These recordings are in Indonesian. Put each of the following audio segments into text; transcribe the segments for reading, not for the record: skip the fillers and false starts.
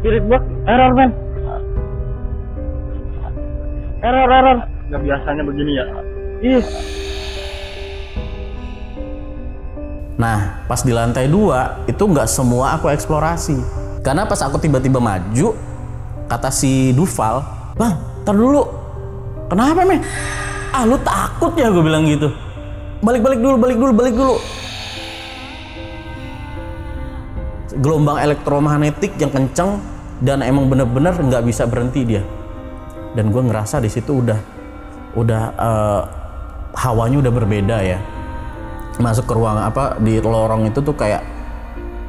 Spirit box error men. Error. Nggak biasanya begini ya. Ih. Nah, pas di lantai 2 itu nggak semua aku eksplorasi. Karena pas aku tiba-tiba maju, kata si Duval, "Bang, ntar dulu. Kenapa, men? Ah, lu takut ya?" Gue bilang gitu. Balik dulu. Gelombang elektromagnetik yang kenceng dan emang bener-bener nggak bisa berhenti dia. Dan gue ngerasa di situ udah hawanya udah berbeda ya. Masuk ke ruang di lorong itu tuh kayak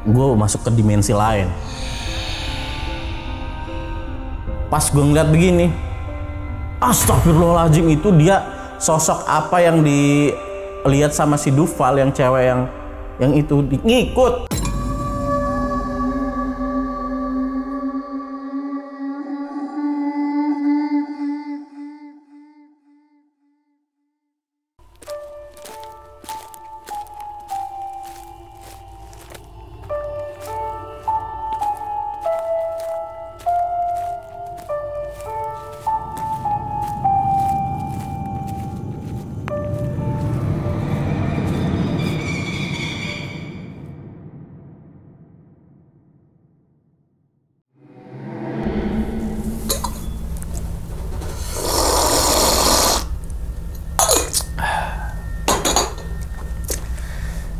gue masuk ke dimensi lain. Pas gue ngeliat begini, astagfirullahaladzim, itu dia sosok apa yang dilihat sama si Duval yang cewek yang itu ngikut.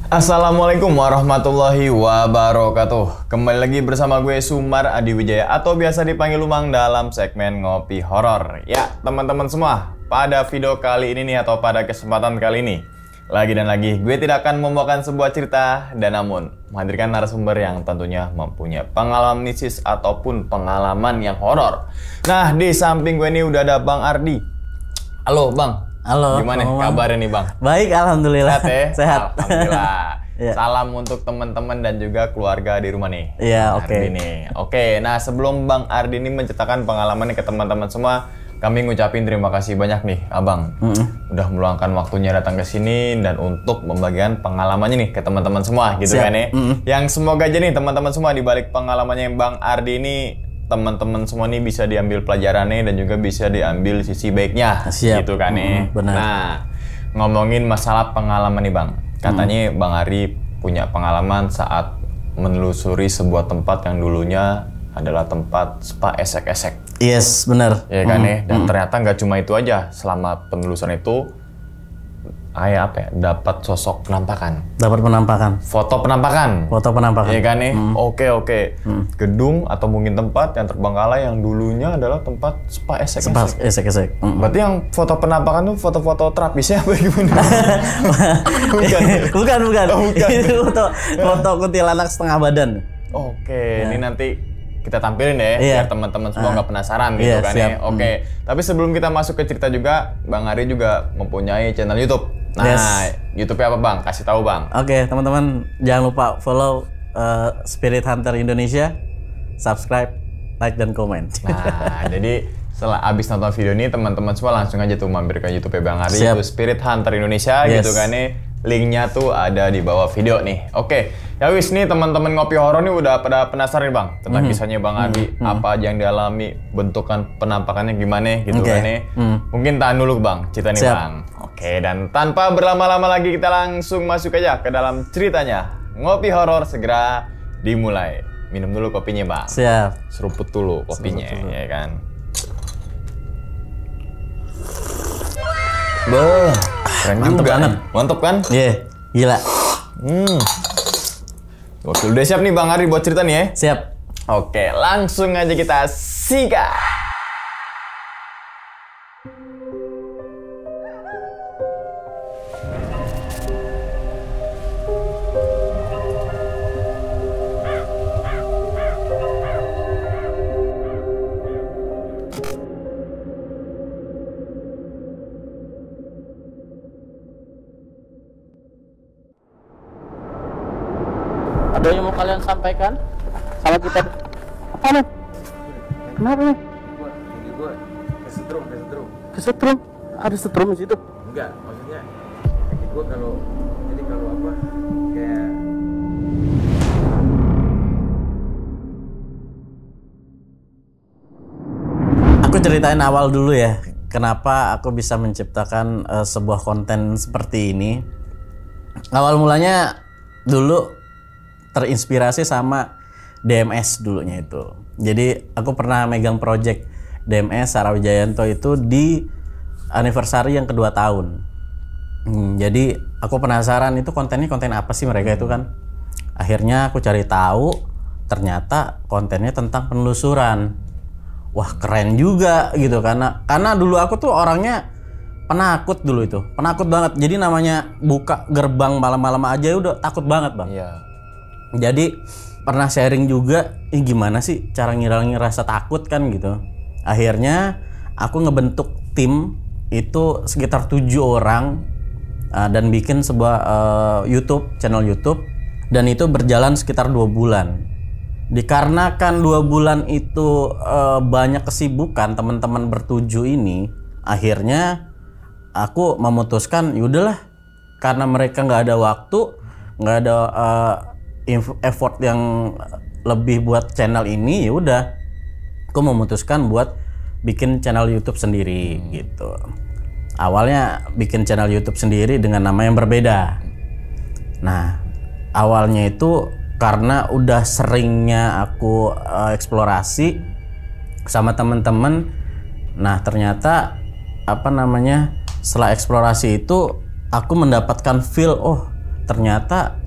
Assalamualaikum warahmatullahi wabarakatuh. Kembali lagi bersama gue Sumar Adi Wijaya atau biasa dipanggil Lumang dalam segmen Ngopi Horor. Ya, teman-teman semua, pada video kali ini nih atau pada kesempatan kali ini, lagi dan lagi gue tidak akan membawakan sebuah cerita dan namun menghadirkan narasumber yang tentunya mempunyai pengalaman mistis ataupun pengalaman yang horor. Nah, di samping gue ini udah ada Bang Ardi. Halo, Bang. Halo, gimana kabarnya nih, Bang? Baik, alhamdulillah. Sehat ya? Sehat. Alhamdulillah. Ya. Salam untuk teman-teman dan juga keluarga di rumah nih. Iya, oke. Oke, nah sebelum Bang Ardi ini menceritakan pengalamannya ke teman-teman semua, kami ngucapin terima kasih banyak nih, Abang. Udah meluangkan waktunya datang ke sini dan untuk membagikan pengalamannya nih ke teman-teman semua, gitu. Siap. Kan ya. Yang semoga aja nih teman-teman semua di balik pengalamannya Bang Ardi ini, teman-teman semua nih bisa diambil pelajarannya dan juga bisa diambil sisi baiknya. Siap. Gitu kan ya. Benar. Nah, ngomongin masalah pengalaman nih, Bang. Katanya Bang Ardi punya pengalaman saat menelusuri sebuah tempat yang dulunya adalah tempat spa esek-esek. Yes, benar. Ya kan ya. Dan ternyata nggak cuma itu aja. Selama penelusuran itu dapat sosok penampakan. Dapat penampakan. Foto penampakan. Iya kan nih? Oke. Gedung atau mungkin tempat yang terbengkalai yang dulunya adalah tempat spa esek-esek. Spa esek-esek. Berarti yang foto penampakan tuh foto-foto terapisnya apa gimana? Bukan. Itu foto kuntilanak setengah badan. Oke, ini nanti kita tampilin ya, biar teman-teman semua nggak penasaran gitu kan ya. Oke, tapi sebelum kita masuk ke cerita juga, Bang Ari juga mempunyai channel YouTube. Nah, YouTube-nya apa, Bang? Kasih tahu, Bang. Oke, teman-teman jangan lupa follow Spirit Hunter Indonesia, subscribe, like dan komen. Nah, jadi setelah abis nonton video ini, teman-teman semua langsung aja tuh mampir ke YouTube Bang Ari, itu Spirit Hunter Indonesia, gitu kan nih. Linknya tuh ada di bawah video nih. Oke, ya wis nih teman-teman ngopi horor nih udah pada penasaran nih, Bang, tentang kisahnya Bang Ardi, apa aja yang dialami, bentukan penampakannya gimana gitu kan nih. Mungkin tahan dulu, Bang, cerita nih, Bang. Oke, dan tanpa berlama-lama lagi kita langsung masuk aja ke dalam ceritanya. Ngopi horor segera dimulai. Minum dulu kopinya, Bang. Siap. Seruput dulu kopinya, ya kan. Beuh, keren mantep juga banget. Mantep kan? Iya, gila. Oke, udah siap nih Bang Ardi buat cerita nih ya? Siap. Oke, langsung aja kita sikat. Ada yang mau kalian sampaikan sama kita? Apa nih? Kenapa nih? Gue kesetrum. Kesetrum? Ada setrum di situ? Enggak, maksudnya gue kalau apa kayak Aku ceritain awal dulu ya, kenapa aku bisa menciptakan sebuah konten seperti ini. Awal mulanya dulu terinspirasi sama DMS dulunya itu. Jadi aku pernah megang project DMS Sarah Wijayanto itu di anniversary yang kedua tahun. Jadi aku penasaran itu kontennya konten apa sih mereka itu kan. Akhirnya aku cari tahu, ternyata kontennya tentang penelusuran. Wah keren juga gitu, karena dulu aku tuh orangnya penakut dulu itu, penakut banget. Jadi namanya buka gerbang malam-malam aja udah takut banget bang. Iya. Jadi pernah sharing juga, gimana sih cara ngilangin rasa takut kan gitu. Akhirnya aku ngebentuk tim itu sekitar 7 orang dan bikin sebuah channel YouTube, dan itu berjalan sekitar 2 bulan. Dikarenakan 2 bulan itu banyak kesibukan teman-teman bertujuh ini, akhirnya aku memutuskan yaudahlah, karena mereka nggak ada waktu, nggak ada effort yang lebih buat channel ini, ya udah aku memutuskan buat bikin channel YouTube sendiri gitu. Awalnya bikin channel YouTube sendiri dengan nama yang berbeda. Nah awalnya itu karena udah seringnya aku eksplorasi sama teman-teman. Nah ternyata setelah eksplorasi itu aku mendapatkan feel, oh ternyata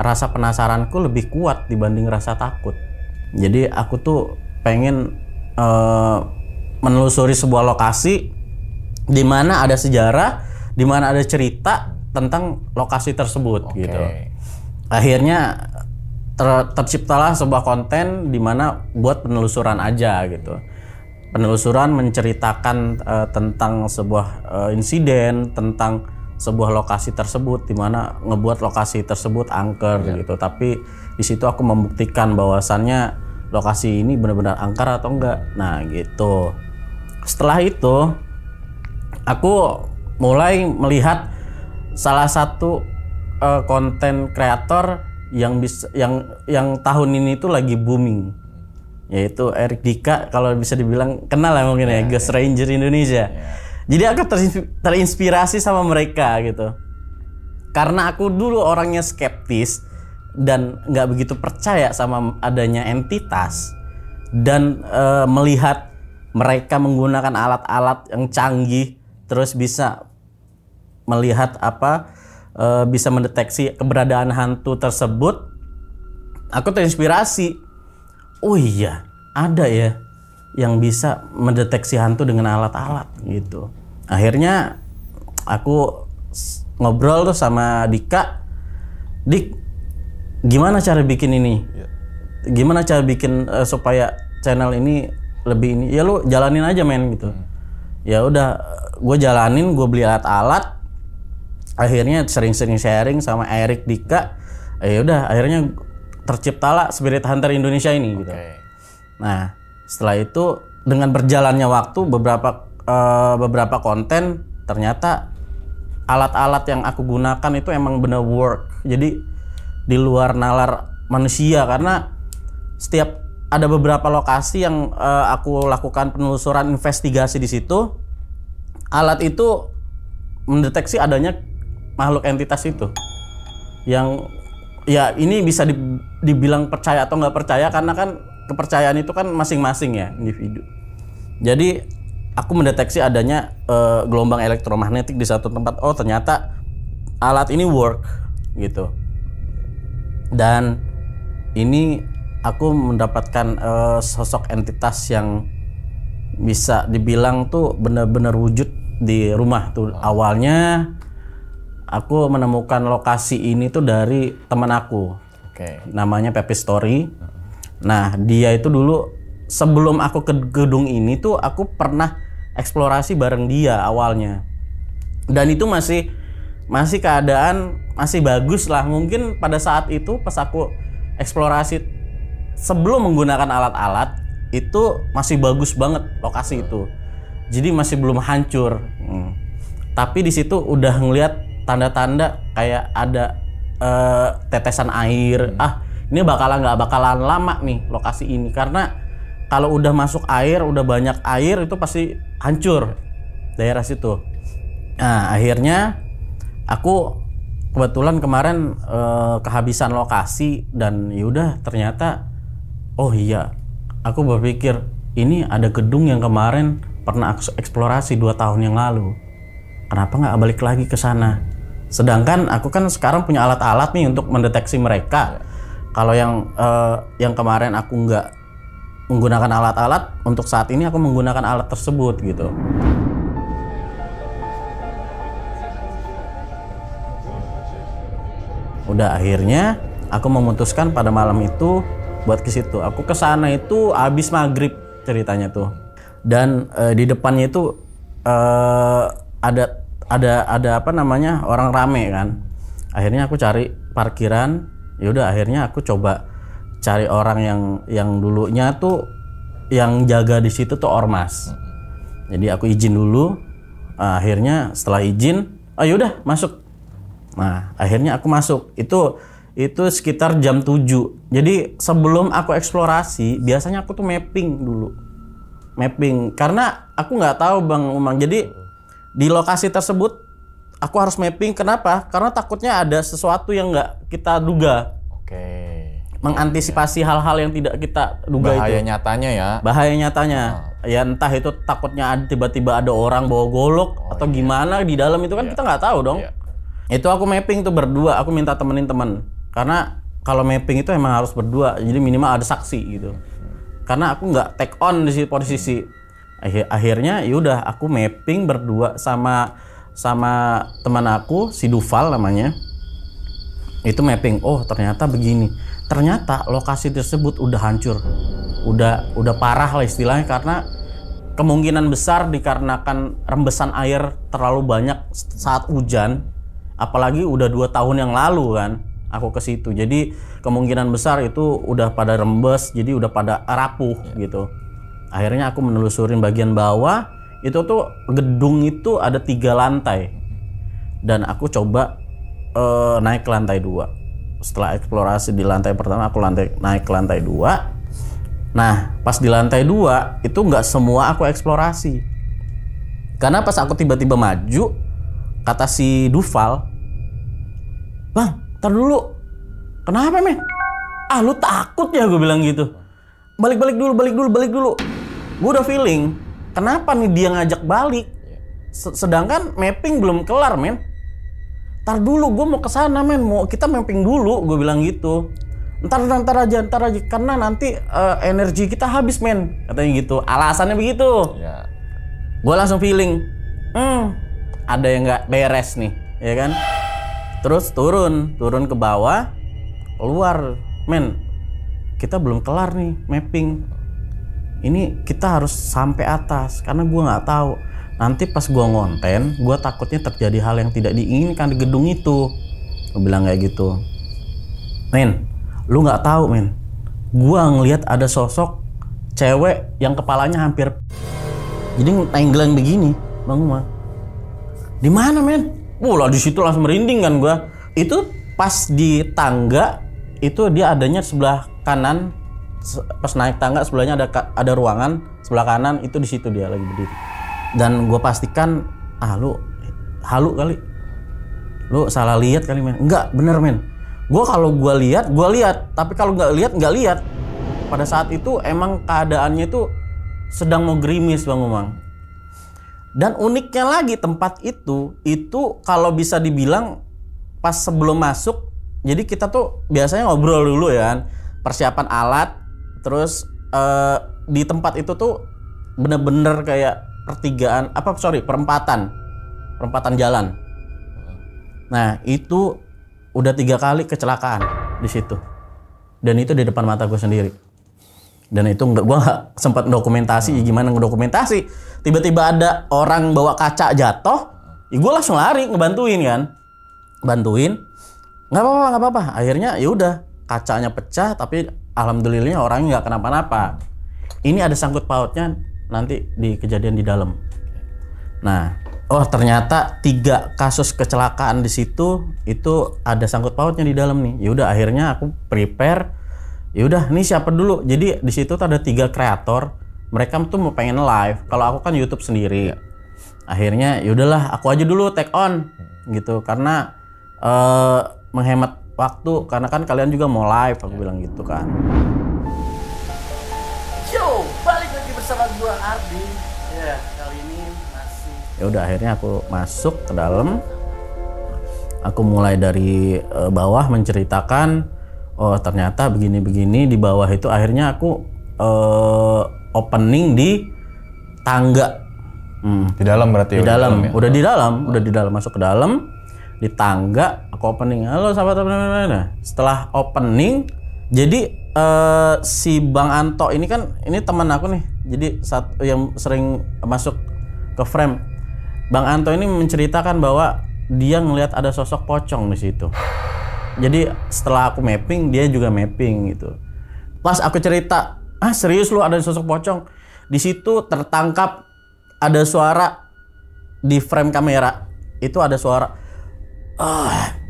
rasa penasaranku lebih kuat dibanding rasa takut. Jadi aku tuh pengen menelusuri sebuah lokasi di mana ada sejarah, di mana ada cerita tentang lokasi tersebut gitu. Akhirnya terciptalah sebuah konten di mana buat penelusuran aja gitu. Penelusuran menceritakan tentang sebuah insiden, tentang sebuah lokasi tersebut, di mana ngebuat lokasi tersebut angker gitu. Tapi di situ aku membuktikan bahwasannya lokasi ini benar-benar angker atau enggak. Nah gitu. Setelah itu aku mulai melihat salah satu konten kreator yang tahun ini tuh lagi booming, yaitu Erik Dika. Kalau bisa dibilang kenal ya mungkin ya, Ghost Ranger Indonesia. Jadi aku terinspirasi sama mereka gitu, karena aku dulu orangnya skeptis dan nggak begitu percaya sama adanya entitas, dan melihat mereka menggunakan alat-alat yang canggih, terus bisa melihat bisa mendeteksi keberadaan hantu tersebut, aku terinspirasi. Oh iya, ada ya yang bisa mendeteksi hantu dengan alat-alat gitu. Akhirnya aku ngobrol tuh sama Dika, Dik, gimana cara bikin ini? Gimana cara bikin supaya channel ini lebih ini? Ya lu jalanin aja men gitu. Ya udah, gue jalanin, gue beli alat-alat. Akhirnya sering-sering sharing sama Erik Dika. Ya udah, akhirnya terciptalah Spirit Hunter Indonesia ini gitu. Nah, setelah itu dengan berjalannya waktu beberapa konten, ternyata alat-alat yang aku gunakan itu emang bener work. Jadi di luar nalar manusia, karena setiap ada beberapa lokasi yang aku lakukan penelusuran investigasi di situ, alat itu mendeteksi adanya makhluk entitas itu. Yang ya ini bisa dibilang percaya atau nggak percaya, karena kan kepercayaan itu kan masing-masing ya individu. Jadi aku mendeteksi adanya gelombang elektromagnetik di satu tempat. Oh ternyata alat ini work gitu. Dan ini aku mendapatkan sosok entitas yang bisa dibilang tuh benar-benar wujud di rumah tuh. Awalnya aku menemukan lokasi ini tuh dari teman aku, namanya Pepe Story. Nah dia itu dulu sebelum aku ke gedung ini tuh aku pernah eksplorasi bareng dia awalnya, dan itu masih keadaan masih bagus lah. Mungkin pada saat itu pas aku eksplorasi sebelum menggunakan alat-alat itu masih bagus banget lokasi itu, jadi masih belum hancur. Tapi di situ udah ngelihat tanda-tanda kayak ada tetesan air. Ini nggak bakalan lama nih lokasi ini, karena kalau udah masuk air, udah banyak air itu pasti hancur daerah situ. Nah akhirnya aku kebetulan kemarin kehabisan lokasi dan yaudah ternyata oh iya, aku berpikir ini ada gedung yang kemarin pernah eksplorasi 2 tahun yang lalu. Kenapa nggak balik lagi ke sana? Sedangkan aku kan sekarang punya alat-alat nih untuk mendeteksi mereka. Kalau yang kemarin aku nggak menggunakan alat-alat, untuk saat ini aku menggunakan alat tersebut gitu. Udah akhirnya aku memutuskan pada malam itu buat ke situ. Aku ke sana itu habis maghrib ceritanya tuh. Dan di depannya itu ada apa namanya orang rame kan. Akhirnya aku cari parkiran. Yaudah akhirnya aku coba cari orang yang dulunya tuh yang jaga di situ tuh ormas. Jadi aku izin dulu. Akhirnya setelah izin, yaudah masuk. Nah akhirnya aku masuk. Itu sekitar jam 7. Jadi sebelum aku eksplorasi, biasanya aku tuh mapping dulu. Mapping, karena aku nggak tahu Bang Umang. Jadi di lokasi tersebut aku harus mapping. Kenapa? Karena takutnya ada sesuatu yang nggak kita duga. Oke. Mengantisipasi hal-hal yang tidak kita duga. Bahaya itu. Nyatanya ya. Bahaya nyatanya. Ya entah itu takutnya tiba-tiba ada orang bawa golok atau gimana di dalam itu kan kita nggak tahu dong. Itu aku mapping tuh berdua. Aku minta temenin teman. Karena kalau mapping itu emang harus berdua. Jadi minimal ada saksi gitu. Karena aku nggak take on di posisi. Akhirnya yaudah aku mapping berdua sama teman aku si Duval namanya. Itu mapping. Oh ternyata begini. Ternyata lokasi tersebut udah hancur. Udah parah lah istilahnya, karena kemungkinan besar dikarenakan rembesan air terlalu banyak saat hujan. Apalagi udah 2 tahun yang lalu kan aku ke situ. Jadi kemungkinan besar itu udah pada rembes, jadi udah pada rapuh gitu. Akhirnya aku menelusurin bagian bawah. Itu tuh gedung itu ada 3 lantai. Dan aku coba naik ke lantai 2. Setelah eksplorasi di lantai pertama, aku naik ke lantai 2. Nah pas di lantai 2 itu nggak semua aku eksplorasi. Karena pas aku tiba-tiba maju, kata si Duval, "Bang, ntar dulu. Kenapa men? Lu takut ya?" Gue bilang gitu. Balik dulu. Gue udah feeling, kenapa nih dia ngajak balik? Sedangkan mapping belum kelar men. Ntar dulu, gue mau kesana men. Kita mapping dulu, gue bilang gitu. Ntar aja. Karena nanti energi kita habis men. Katanya gitu. Alasannya begitu. Gue langsung feeling, ada yang nggak beres nih, ya kan? Terus turun ke bawah, keluar, men, kita belum kelar nih mapping. Ini kita harus sampai atas, karena gue nggak tahu. Nanti pas gue ngonten, gue takutnya terjadi hal yang tidak diinginkan di gedung itu. Gue bilang kayak gitu. Men, lu nggak tahu men, gue ngelihat ada sosok cewek yang kepalanya hampir, jadi tenggelam begini, Bang Umang. Di mana men? Lah di situ langsung merinding kan gua. Itu pas di tangga itu dia adanya sebelah kanan. Pas naik tangga sebelahnya ada ruangan, sebelah kanan itu di situ dia lagi berdiri. Dan gua pastikan, lu halu kali. Lu salah lihat kali men. Enggak, bener men. Gua lihat, tapi kalau nggak lihat. Pada saat itu emang keadaannya itu sedang mau gerimis Bang Umang. Dan uniknya lagi tempat itu kalau bisa dibilang pas sebelum masuk, jadi kita tuh biasanya ngobrol dulu ya kan, persiapan alat, terus di tempat itu tuh bener-bener kayak perempatan jalan. Nah itu udah 3 kali kecelakaan di situ, dan itu di depan mata gue sendiri. Dan itu gue nggak sempat dokumentasi. Gimana ngedokumentasi? Tiba-tiba ada orang bawa kaca jatuh, ya gue langsung lari ngebantuin kan, nggak apa-apa. Akhirnya ya udah kacanya pecah, tapi alhamdulillahnya orangnya nggak kenapa-napa. Ini ada sangkut pautnya nanti di kejadian di dalam. Nah, ternyata 3 kasus kecelakaan di situ itu ada sangkut pautnya di dalam nih. Ya udah akhirnya aku prepare. ya udah nih siapa dulu. Jadi di situ tuh ada 3 kreator, mereka tuh mau pengen live. Kalau aku kan YouTube sendiri. Akhirnya ya udahlah aku aja dulu take on gitu karena menghemat waktu karena kan kalian juga mau live, aku bilang gitu kan. Yo, balik lagi bersama gua Ardi. Ya, kali ini masih. Ya udah akhirnya aku masuk ke dalam. Aku mulai dari bawah menceritakan, oh ternyata begini-begini. Di bawah itu akhirnya aku opening di tangga. Di dalam berarti. Di dalam, ya? udah di dalam masuk ke dalam. Di tangga aku opening. Halo sahabat teman-teman. Setelah opening, jadi si Bang Anto ini kan ini teman aku nih. Jadi satu yang sering masuk ke frame. Bang Anto ini menceritakan bahwa dia ngelihat ada sosok pocong di situ. Jadi setelah aku mapping, dia juga mapping gitu. Pas aku cerita, serius lu ada sosok pocong? Di situ tertangkap ada suara di frame kamera. Itu ada suara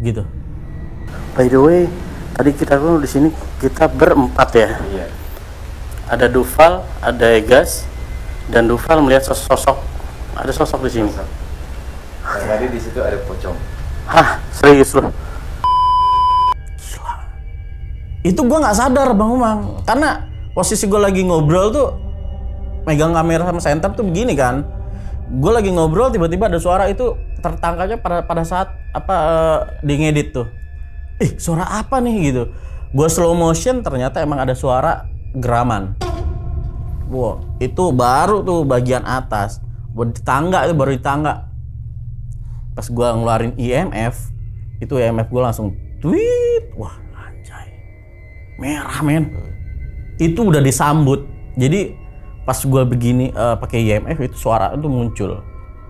gitu. By the way, tadi kita tuh di sini kita berempat ya. Iya. Ada Duval, ada Egas, dan Duval melihat ada sosok di sini. Tadi di situ ada pocong. Hah, serius loh? Gila. Itu gue nggak sadar Bang Umang, karena posisi gue lagi ngobrol tuh megang kamera sama senter tuh begini kan. Gue lagi ngobrol tiba-tiba ada suara itu tertangkapnya pada saat di ngedit tuh. Suara apa nih gitu. Gue slow motion ternyata emang ada suara geraman. Wow, itu baru tuh bagian atas. Baru di tangga. Pas gue ngeluarin IMF, itu IMF gue langsung tweet. Wah anjay, merah men. Itu udah disambut. Jadi pas gue begini pakai IMF itu suara itu muncul.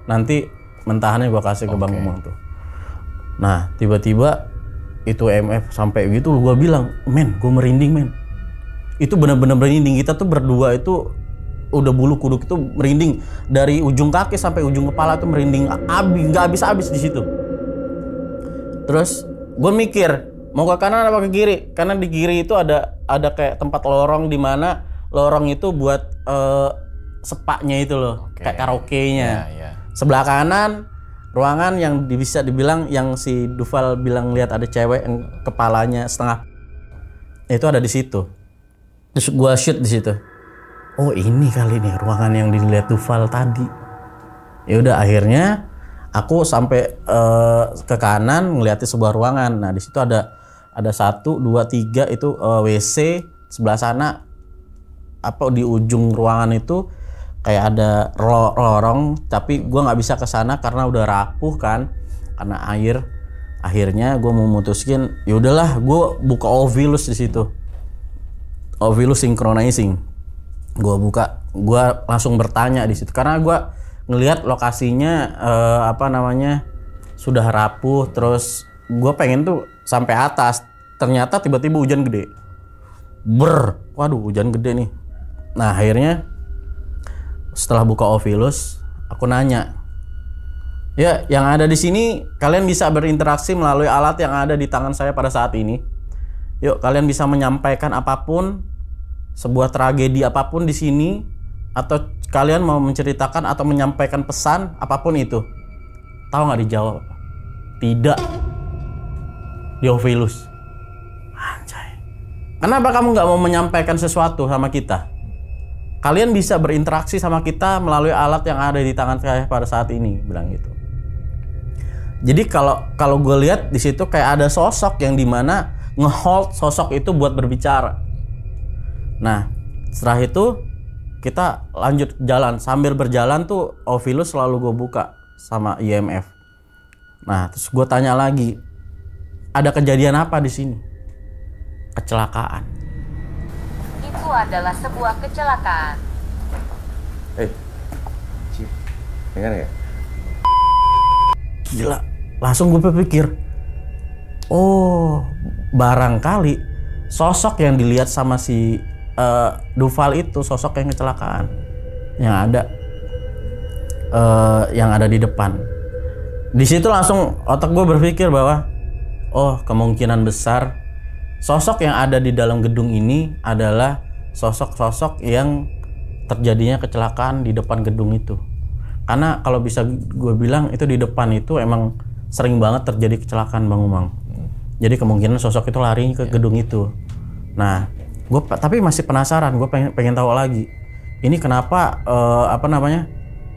Nanti mentahannya gue kasih ke Bang Umang tuh. Nah tiba-tiba itu IMF sampai gitu gue bilang, men gue merinding men. Itu bener-bener merinding. Kita tuh berdua itu udah bulu kuduk itu merinding dari ujung kaki sampai ujung kepala tuh merinding nggak habis-habis di situ. Terus gue mikir mau ke kanan apa ke kiri, karena di kiri itu ada kayak tempat lorong di mana lorong itu buat sepaknya itu loh, kayak karaoke-nya. Sebelah kanan ruangan yang bisa dibilang yang si Duval bilang lihat ada cewek yang kepalanya setengah itu ada di situ. Terus gue shoot di situ. Oh ini kali nih ruangan yang dilihat Duval tadi. Ya udah akhirnya aku sampai ke kanan ngeliatin sebuah ruangan. Nah di situ ada 1, 2, 3 itu WC. Sebelah sana di ujung ruangan itu kayak ada lorong. Tapi gue nggak bisa ke sana karena udah rapuh kan karena air. Akhirnya gue memutuskan ya udahlah gue buka Ovilus di situ. Ovilus synchronizing. Gue langsung bertanya di situ karena gue ngelihat lokasinya sudah rapuh, terus gue pengen tuh sampai atas. Ternyata tiba-tiba hujan gede. Waduh hujan gede nih. Nah akhirnya setelah buka Ovilus, aku nanya, ya yang ada di sini kalian bisa berinteraksi melalui alat yang ada di tangan saya pada saat ini. Yuk kalian bisa menyampaikan apapun. Sebuah tragedi apapun di sini, atau kalian mau menceritakan atau menyampaikan pesan apapun itu. Tahu nggak dijawab? Tidak. Di Ovilus. Anjay. Kenapa kamu nggak mau menyampaikan sesuatu sama kita? Kalian bisa berinteraksi sama kita melalui alat yang ada di tangan saya pada saat ini, bilang gitu. Jadi kalau gue lihat di situ kayak ada sosok yang dimana ngehold sosok itu buat berbicara. Nah setelah itu kita lanjut jalan. Sambil berjalan tuh Ovilus selalu gue buka sama IMF. Nah terus gue tanya lagi, ada kejadian apa di sini? Kecelakaan. Itu adalah sebuah kecelakaan. Cip, dengar ya? Gila, langsung gue berpikir, oh barangkali sosok yang dilihat sama si Duval itu sosok yang kecelakaan yang ada di depan. Di situ langsung otak gue berpikir bahwa oh kemungkinan besar sosok yang ada di dalam gedung ini adalah sosok-sosok yang terjadinya kecelakaan di depan gedung itu. Karena kalau bisa gue bilang itu di depan itu emang sering banget terjadi kecelakaan Bang Umang. Jadi kemungkinan sosok itu lari ke gedung itu. Nah, gue tapi masih penasaran, gue pengen tahu lagi. Ini kenapa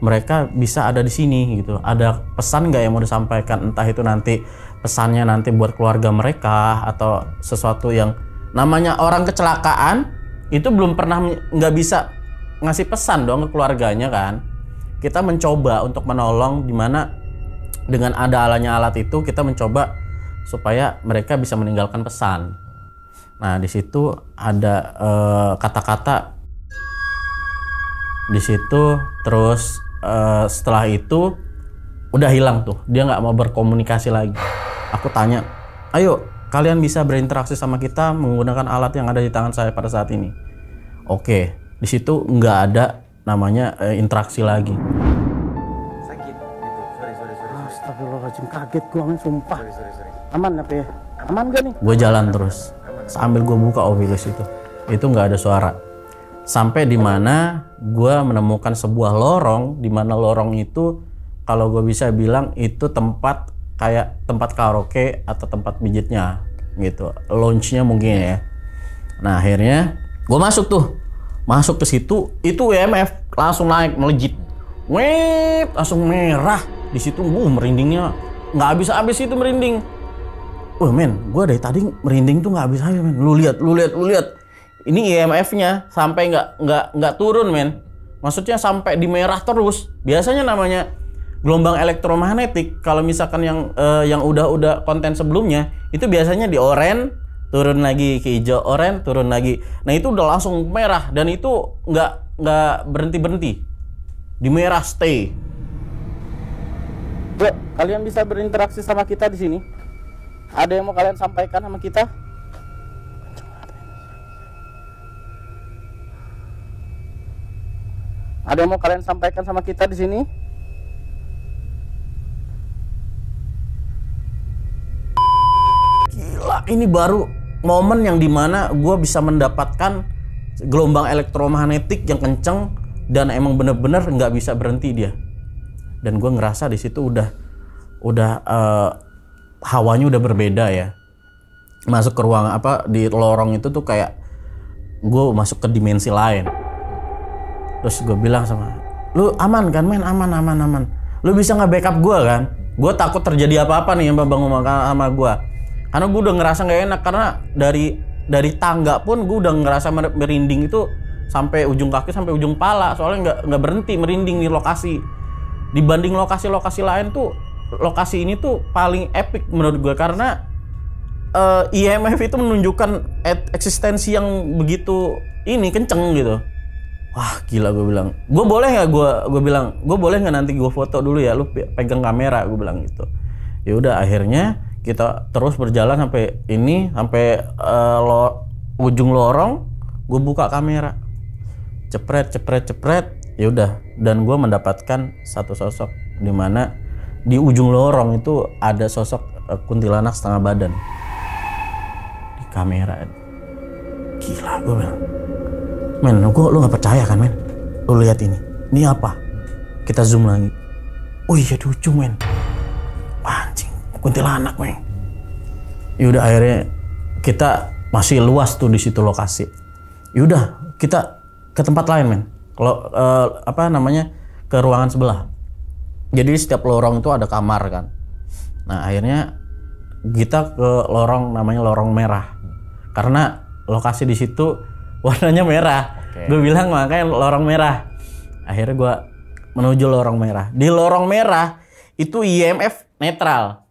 mereka bisa ada di sini gitu? Ada pesan nggak yang mau disampaikan? Entah itu nanti pesannya nanti buat keluarga mereka atau sesuatu yang namanya orang kecelakaan itu belum pernah nggak bisa ngasih pesan dong ke keluarganya kan? Kita mencoba untuk menolong di mana dengan ada alat itu kita mencoba supaya mereka bisa meninggalkan pesan. Nah di situ ada kata-kata di situ, terus setelah itu udah hilang tuh, dia nggak mau berkomunikasi lagi. Aku tanya, ayo kalian bisa berinteraksi sama kita menggunakan alat yang ada di tangan saya pada saat ini. Oke, di situ nggak ada namanya interaksi lagi. Sakit gitu. Sorry. Astagfirullahaladzim, kaget gue men, sumpah. Sorry. Aman apa ya? Aman gak nih? Gue jalan terus sambil gue buka Ovilus itu nggak ada suara. Sampai di mana gue menemukan sebuah lorong, di mana lorong itu kalau gue bisa bilang itu tempat kayak tempat karaoke atau tempat pijitnya gitu, lounge-nya mungkin ya. Nah akhirnya gue masuk ke situ, itu EMF langsung naik melejit, langsung merah. Di situ merindingnya nggak habis itu merinding. Wah men, gue dari tadi merinding tuh nggak habis men. Lu lihat. Ini EMF-nya sampai nggak turun men. Maksudnya sampai di merah terus. Biasanya namanya gelombang elektromagnetik. Kalau misalkan yang udah konten sebelumnya itu biasanya di oranye turun lagi ke hijau, oranye turun lagi. Nah itu udah langsung merah dan itu nggak berhenti. Di merah stay. Bro, kalian bisa berinteraksi sama kita di sini. Ada yang mau kalian sampaikan sama kita? Ada yang mau kalian sampaikan sama kita di sini? Gila, ini baru momen yang dimana gue bisa mendapatkan gelombang elektromagnetik yang kenceng dan emang bener-bener nggak bisa berhenti dia. Dan gue ngerasa di situ udah hawanya udah berbeda ya. Masuk ke ruang di lorong itu tuh kayak gue masuk ke dimensi lain. Terus gue bilang sama, lu aman kan men? Aman. Lu bisa nggak backup gue kan? Gue takut terjadi apa-apa nih yang Bang Umang sama gue. Karena gue udah ngerasa nggak enak, karena dari tangga pun gue udah ngerasa merinding itu sampai ujung kaki sampai ujung pala. Soalnya nggak berhenti merinding di lokasi. Dibanding lokasi-lokasi lain tuh, lokasi ini tuh paling epic menurut gue karena IMF itu menunjukkan eksistensi yang begitu kenceng gitu. Wah gila, gue bilang, gue boleh nggak nanti gue foto dulu ya, lu pegang kamera, gue bilang gitu. Ya udah akhirnya kita terus berjalan sampai ujung lorong, gue buka kamera, cepret, ya udah, dan gue mendapatkan satu sosok di mana di ujung lorong itu ada sosok kuntilanak setengah badan di kamera. Gila, gue bilang, men, lu nggak percaya kan men? Lu lihat ini apa? Kita zoom lagi. Oh iya di ujung men, anjing, kuntilanak men. Yaudah akhirnya kita masih luas tuh di situ lokasi. Yaudah kita ke tempat lain men. Kalau ke ruangan sebelah. Jadi setiap lorong itu ada kamar kan. Nah akhirnya kita ke lorong namanya lorong merah. Karena lokasi di situ warnanya merah. Gue bilang makanya lorong merah. Akhirnya gue menuju lorong merah. Di lorong merah itu IMF netral,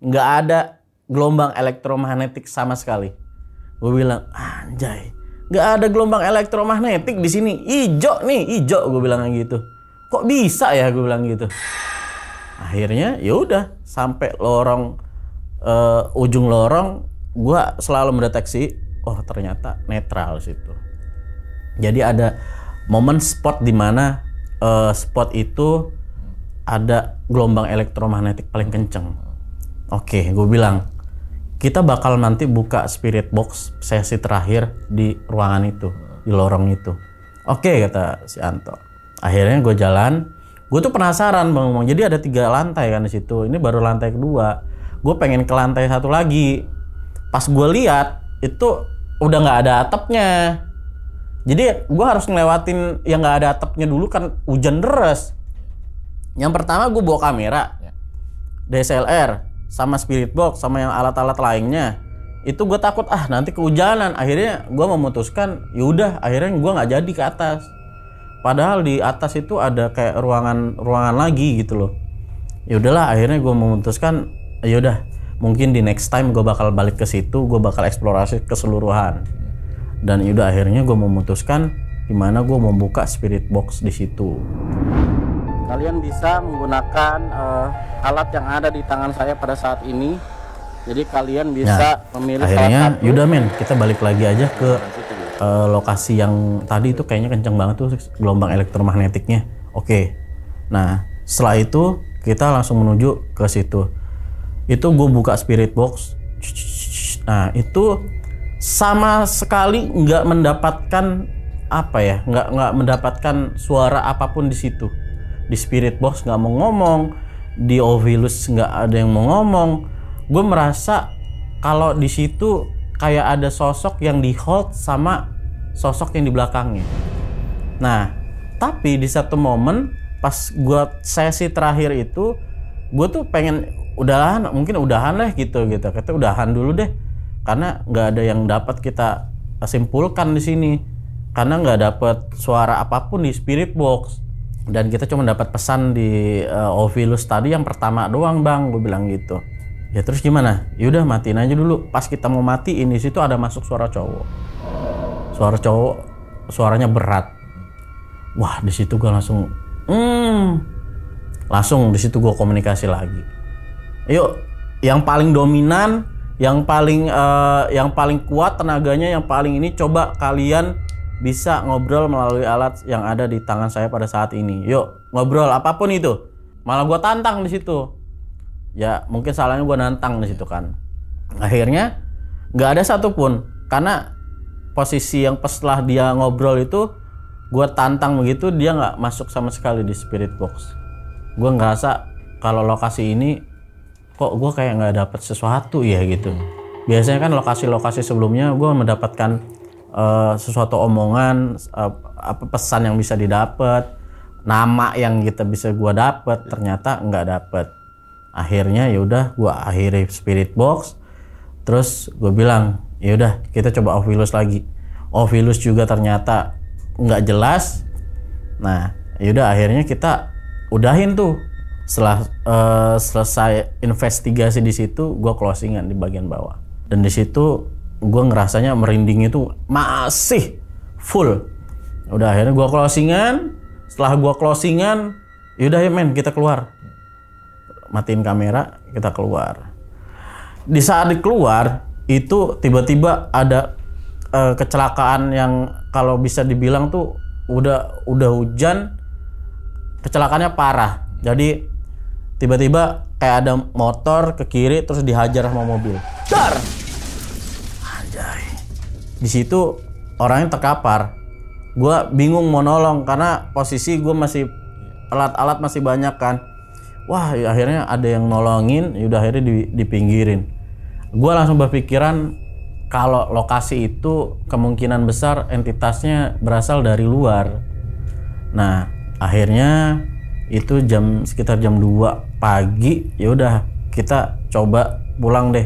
nggak ada gelombang elektromagnetik sama sekali. Gue bilang anjay, nggak ada gelombang elektromagnetik di sini. Ijo, gue bilang gitu. Kok bisa ya, gue bilang gitu. Akhirnya ya udah sampai lorong ujung lorong, gue selalu mendeteksi, oh ternyata netral situ. Jadi ada momen spot di mana spot itu ada gelombang elektromagnetik paling kenceng. Oke, gue bilang kita bakal nanti buka spirit box sesi terakhir di ruangan itu, di lorong itu. Oke, kata si Anto. Akhirnya gue jalan, gue tuh penasaran Bang Umang. Jadi ada 3 lantai kan di situ. Ini baru lantai kedua. Gue pengen ke lantai 1 lagi. Pas gue lihat itu udah nggak ada atapnya. Jadi gue harus ngelewatin yang nggak ada atapnya dulu kan hujan deras. Yang pertama gue bawa kamera, DSLR, sama spirit box, sama yang alat-alat lainnya. Itu gue takut nanti kehujanan. Akhirnya gue memutuskan yaudah, akhirnya gue nggak jadi ke atas. Padahal di atas itu ada kayak ruangan lagi gitu loh. Yaudahlah, akhirnya gue memutuskan yaudah, mungkin di next time gue bakal balik ke situ, gue bakal eksplorasi keseluruhan. Dan yaudah, akhirnya gue memutuskan gimana gue mau buka spirit box di situ. Kalian bisa menggunakan alat yang ada di tangan saya pada saat ini. Jadi kalian bisa memilih akhirnya, salah satu. yaudah men, kita balik lagi aja ke lokasi yang tadi itu kayaknya kenceng banget tuh gelombang elektromagnetiknya. Oke. Nah, setelah itu kita langsung menuju ke situ. Itu gue buka spirit box. Nah, itu sama sekali nggak mendapatkan apa ya, nggak mendapatkan suara apapun di situ. Di spirit box nggak mau ngomong, di Ovilus nggak ada yang mau ngomong. Gue merasa kalau di situ kayak ada sosok yang di hold sama sosok yang di belakangnya. Nah, tapi di satu momen pas gue sesi terakhir itu, gue tuh pengen mungkin udahan lah gitu. Kita udahan dulu deh, karena nggak ada yang dapat kita simpulkan di sini, karena nggak dapat suara apapun di spirit box. Dan kita cuma dapat pesan di Ovilus tadi yang pertama doang Bang, gue bilang gitu. Ya terus gimana? Yaudah matiin aja dulu. Pas kita mau matiin di situ ada masuk suara cowok. Suara cowok, suaranya berat. Wah, di situ gue langsung di situ gue komunikasi lagi. Yuk, yang paling dominan, yang paling kuat tenaganya, yang paling ini, coba kalian bisa ngobrol melalui alat yang ada di tangan saya pada saat ini. Yuk, ngobrol apapun itu. Malah gue tantang di situ. Ya, mungkin salahnya gue nantang di situ kan. Akhirnya nggak ada satupun, karena posisi yang pas setelah dia ngobrol itu gue tantang begitu, dia nggak masuk sama sekali di spirit box. Gue ngerasa kalau lokasi ini kok gue kayak nggak dapet sesuatu ya gitu. Biasanya kan lokasi-lokasi sebelumnya gue mendapatkan sesuatu omongan, pesan yang bisa didapat, nama yang kita bisa gue dapet, ternyata nggak dapet. Akhirnya yaudah gue akhiri spirit box, terus gue bilang yaudah kita coba Ovilus lagi. Ovilus juga ternyata nggak jelas. Nah yaudah akhirnya kita udahin tuh. Setelah selesai investigasi di situ, gue closingan di bagian bawah. Dan di situ gue ngerasanya merinding itu masih full. Udah akhirnya gue closingan. Setelah gue closingan, yaudah ya men, kita keluar. Matiin kamera, kita keluar. Di saat keluar itu tiba-tiba ada kecelakaan yang kalau bisa dibilang tuh udah hujan, kecelakaannya parah. Jadi tiba-tiba kayak ada motor ke kiri terus dihajar sama mobil. Dar! Anjay. Di situ orangnya terkapar. Gue bingung mau nolong karena posisi gue masih alat-alat masih banyak kan. Wah, akhirnya ada yang nolongin, yaudah akhirnya dipinggirin. Gue langsung berpikiran kalau lokasi itu kemungkinan besar entitasnya berasal dari luar. Nah, akhirnya itu sekitar jam 2 pagi, yaudah kita coba pulang deh.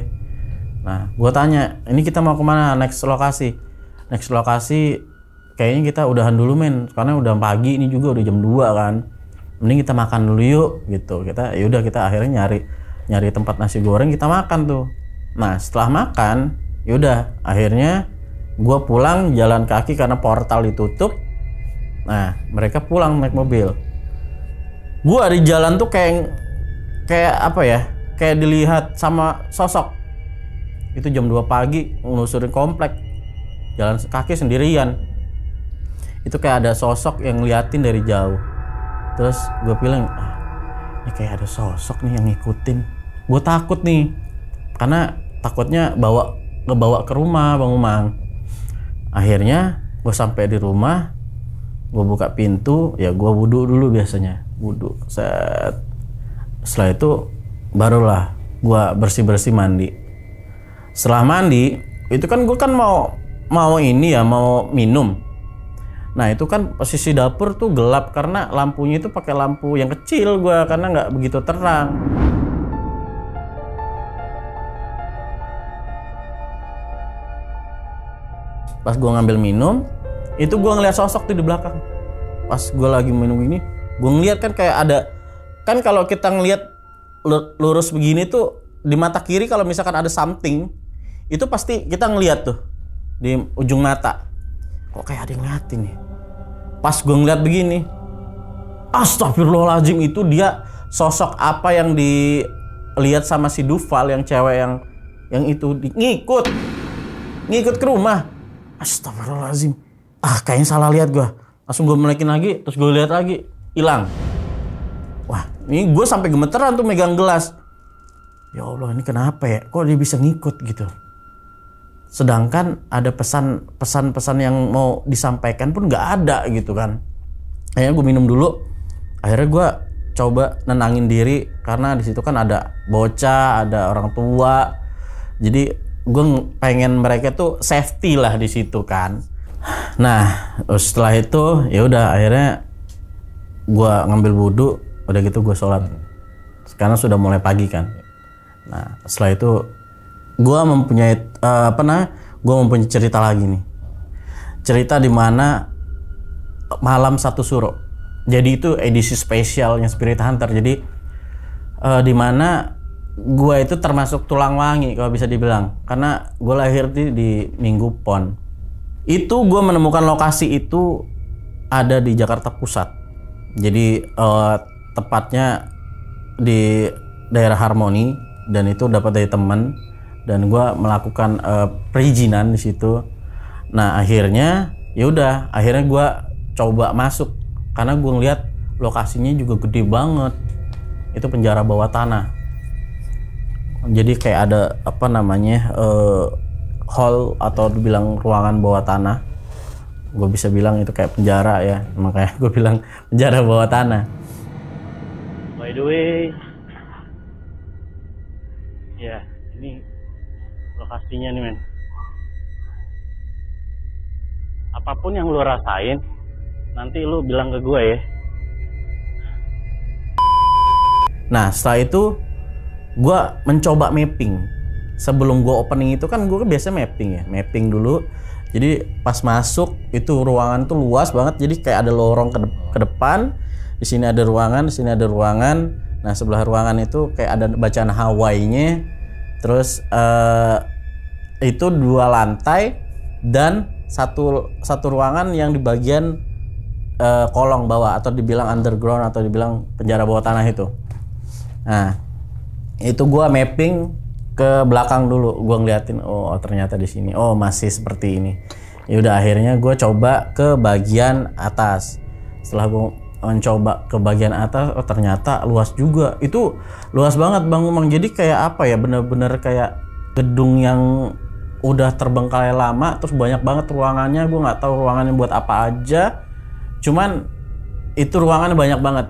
Nah, gue tanya, ini kita mau kemana? Next lokasi kayaknya kita udahan dulu men, karena udah pagi, ini juga udah jam 2 kan. Mending kita makan dulu yuk gitu. Kita yaudah kita akhirnya nyari tempat nasi goreng, kita makan tuh. Nah setelah makan yaudah akhirnya gue pulang jalan kaki karena portal ditutup. Nah mereka pulang naik mobil. Gue di jalan tuh kayak apa ya, kayak dilihat sama sosok. Itu jam 2 pagi ngelusurin komplek, jalan kaki sendirian. Itu kayak ada sosok yang ngeliatin dari jauh. Terus gue bilang, ini kayak ada sosok nih yang ngikutin. Gue takut nih, karena takutnya ngebawa ke rumah Bang Umang. Akhirnya gue sampai di rumah, gue buka pintu, ya gue wudhu dulu biasanya, wudhu. Setelah itu barulah gue bersih mandi. Setelah mandi itu kan gue kan mau ini ya, mau minum. Nah itu kan posisi dapur tuh gelap karena lampunya itu pakai lampu yang kecil gue, karena nggak begitu terang. Pas gue ngambil minum, itu gue ngeliat sosok tuh di belakang. Pas gue lagi minum ini, gue ngeliat kan kayak ada, kan kalau kita ngeliat lurus begini tuh di mata kiri kalau misalkan ada something, itu pasti kita ngeliat tuh di ujung mata. Kok kayak ada yang ngeliatin nih. Pas gue ngeliat begini, astagfirullahaladzim, itu dia sosok apa yang dilihat sama si Duval yang cewek yang itu ngikut ke rumah. Astagfirullahaladzim, kayaknya salah lihat gue. Langsung gue melekin lagi, terus gue lihat lagi, hilang. Wah, ini gue sampai gemeteran tuh megang gelas. Ya Allah, ini kenapa ya? Kok dia bisa ngikut gitu? Sedangkan ada pesan-pesan yang mau disampaikan pun nggak ada gitu kan. Akhirnya gue minum dulu. Akhirnya gue coba nenangin diri karena di situ kan ada bocah, ada orang tua. Jadi gue pengen mereka tuh safety lah di situ kan. Nah setelah itu ya udah, akhirnya gue ngambil wudhu, udah gitu gue sholat. Sekarang sudah mulai pagi kan. Nah setelah itu gue mempunyai gue mempunyai cerita lagi nih. Cerita di mana malam satu suro. Jadi itu edisi spesialnya Spirit Hunter. Jadi di mana gue itu termasuk tulang wangi kalau bisa dibilang, karena gue lahir di Minggu Pon. Itu gue menemukan lokasi itu ada di Jakarta Pusat. Jadi tepatnya di daerah Harmoni, dan itu dapat dari teman, dan gue melakukan perizinan di situ. Nah akhirnya ya udah, akhirnya gue coba masuk karena gue ngeliat lokasinya juga gede banget. Itu penjara bawah tanah. Jadi kayak ada apa namanya hall atau dibilang ruangan bawah tanah. Gue bisa bilang itu kayak penjara ya, makanya gue bilang penjara bawah tanah. By the way, ya ini lokasinya nih men. Apapun yang lu rasain, nanti lu bilang ke gue ya. Nah setelah itu gue mencoba mapping. Sebelum gue opening itu kan gue biasa mapping ya, mapping dulu. Jadi pas masuk itu ruangan tuh luas banget, jadi kayak ada lorong ke depan. Di sini ada ruangan, di sini ada ruangan. Nah sebelah ruangan itu kayak ada bacaan Hawaii-nya. Terus itu 2 lantai dan satu ruangan yang di bagian kolong bawah, atau dibilang underground, atau dibilang penjara bawah tanah itu. Nah itu gua mapping ke belakang dulu, gua ngeliatin, oh ternyata di sini, oh masih seperti ini. Ya udah, akhirnya gua coba ke bagian atas. Setelah gua mencoba ke bagian atas, oh ternyata luas juga. Itu luas banget Bang Umang. Jadi kayak apa ya, bener-bener kayak gedung yang udah terbengkalai lama, terus banyak banget ruangannya. Gua nggak tahu ruangannya buat apa aja, cuman itu ruangannya banyak banget.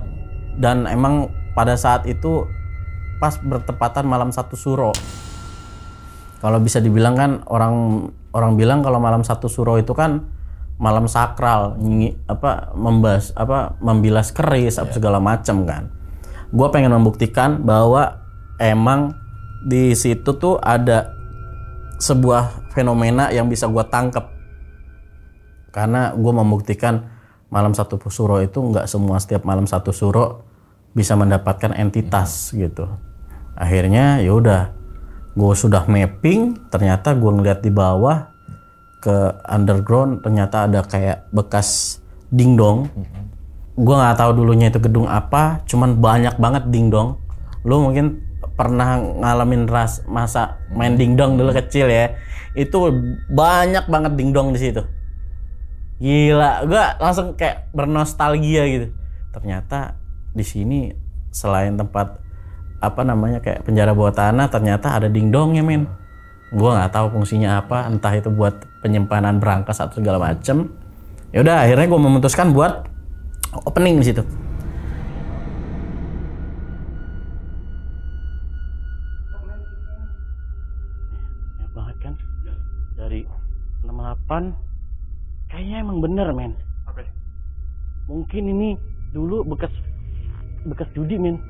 Dan emang pada saat itu pas bertepatan malam satu suro. Kalau bisa dibilang kan, orang bilang kalau malam satu suro itu kan malam sakral, membilas keris segala macam kan. Gue pengen membuktikan bahwa emang di situ tuh ada sebuah fenomena yang bisa gue tangkep. Karena gue membuktikan malam satu suro itu nggak semua setiap malam satu suro bisa mendapatkan entitas gitu. Akhirnya ya udah, gue sudah mapping, ternyata gue ngeliat di bawah ke underground, ternyata ada kayak bekas dingdong. Gue nggak tahu dulunya itu gedung apa, cuman banyak banget dingdong. Lu mungkin pernah ngalamin masa main dingdong dulu kecil ya, itu banyak banget dingdong di situ. Gila, gue langsung kayak bernostalgia gitu. Ternyata di sini selain tempat kayak penjara bawah tanah, ternyata ada dingdongnya men. Gue nggak tahu fungsinya apa, entah itu buat penyimpanan berangkas atau segala macem. Ya udah, akhirnya gue memutuskan buat opening di situ. Ya banget kan, dari 68 kayaknya emang bener men. Apa? Mungkin ini dulu bekas judi men.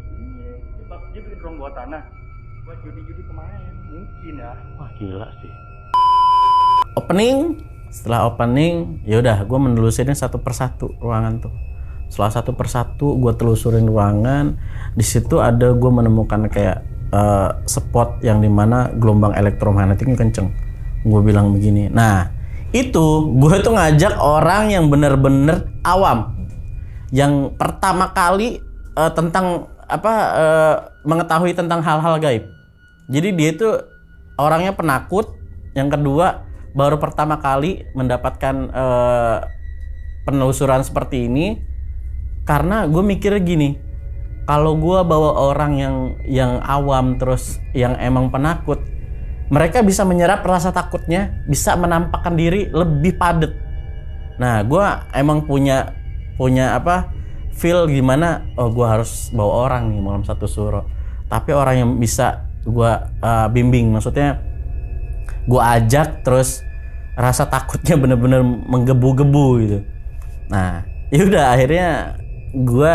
Dia bikin ruang bawah tanah buat judi-judi pemain, mungkin ya. Wah gila sih. Opening, setelah opening ya udah gue menelusurin satu persatu ruangan tuh. Setelah satu persatu gue telusurin ruangan, di situ ada gue menemukan kayak spot yang dimana gelombang elektromagnetiknya kenceng. Gue bilang begini, nah itu gue tuh ngajak orang yang bener-bener awam, yang pertama kali tentang mengetahui tentang hal-hal gaib. Jadi dia itu orangnya penakut. Yang kedua, baru pertama kali mendapatkan penelusuran seperti ini. Karena gue mikirnya gini, kalau gue bawa orang yang awam terus yang emang penakut, mereka bisa menyerap rasa takutnya, bisa menampakkan diri lebih padat. Nah, gue emang punya feel gimana, oh gue harus bawa orang nih malam satu suro, tapi orang yang bisa gue bimbing, maksudnya gue ajak terus rasa takutnya bener-bener menggebu-gebu gitu. Nah yaudah, akhirnya gue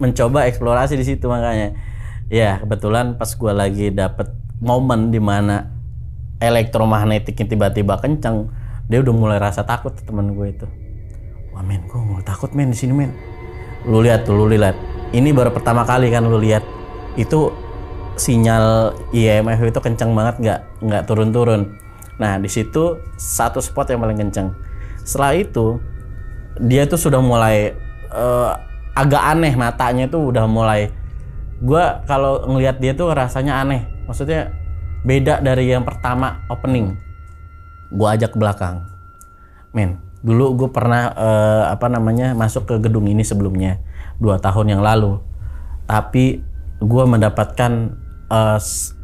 mencoba eksplorasi di situ. Makanya ya kebetulan pas gue lagi dapet momen dimana elektromagnetiknya tiba-tiba kencang, dia udah mulai rasa takut teman gue itu. Wah men, gue mulai takut men di sini men. Lu lihat. Ini baru pertama kali kan lu lihat itu sinyal IMF itu kencang banget, nggak turun-turun. Nah di situ satu spot yang paling kencang. Setelah itu dia tuh sudah mulai agak aneh, matanya tuh udah mulai. Gue kalau ngelihat dia tuh rasanya aneh, maksudnya beda dari yang pertama opening. Gue ajak ke belakang, men. Dulu gue pernah masuk ke gedung ini sebelumnya 2 tahun yang lalu, tapi gue mendapatkan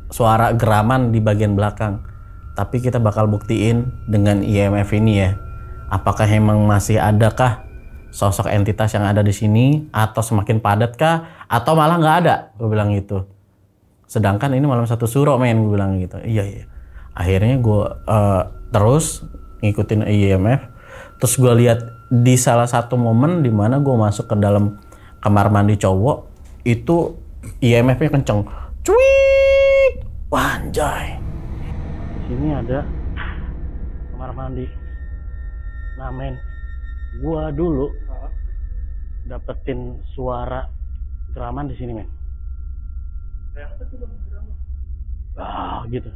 suara geraman di bagian belakang. Tapi kita bakal buktiin dengan IMF ini ya, apakah emang masih adakah sosok entitas yang ada di sini, atau semakin padat kah, atau malah nggak ada. Gue bilang gitu. Sedangkan ini malam satu suro men, gue bilang gitu. Iya. Akhirnya gue terus ngikutin IMF. Terus gue lihat di salah satu momen di mana gue masuk ke dalam kamar mandi cowok, itu IMF-nya kenceng. Cuit! Wanjay. Di sini ada kamar mandi. Nah men, gua dulu dapetin suara geraman di sini men. Ah gitu.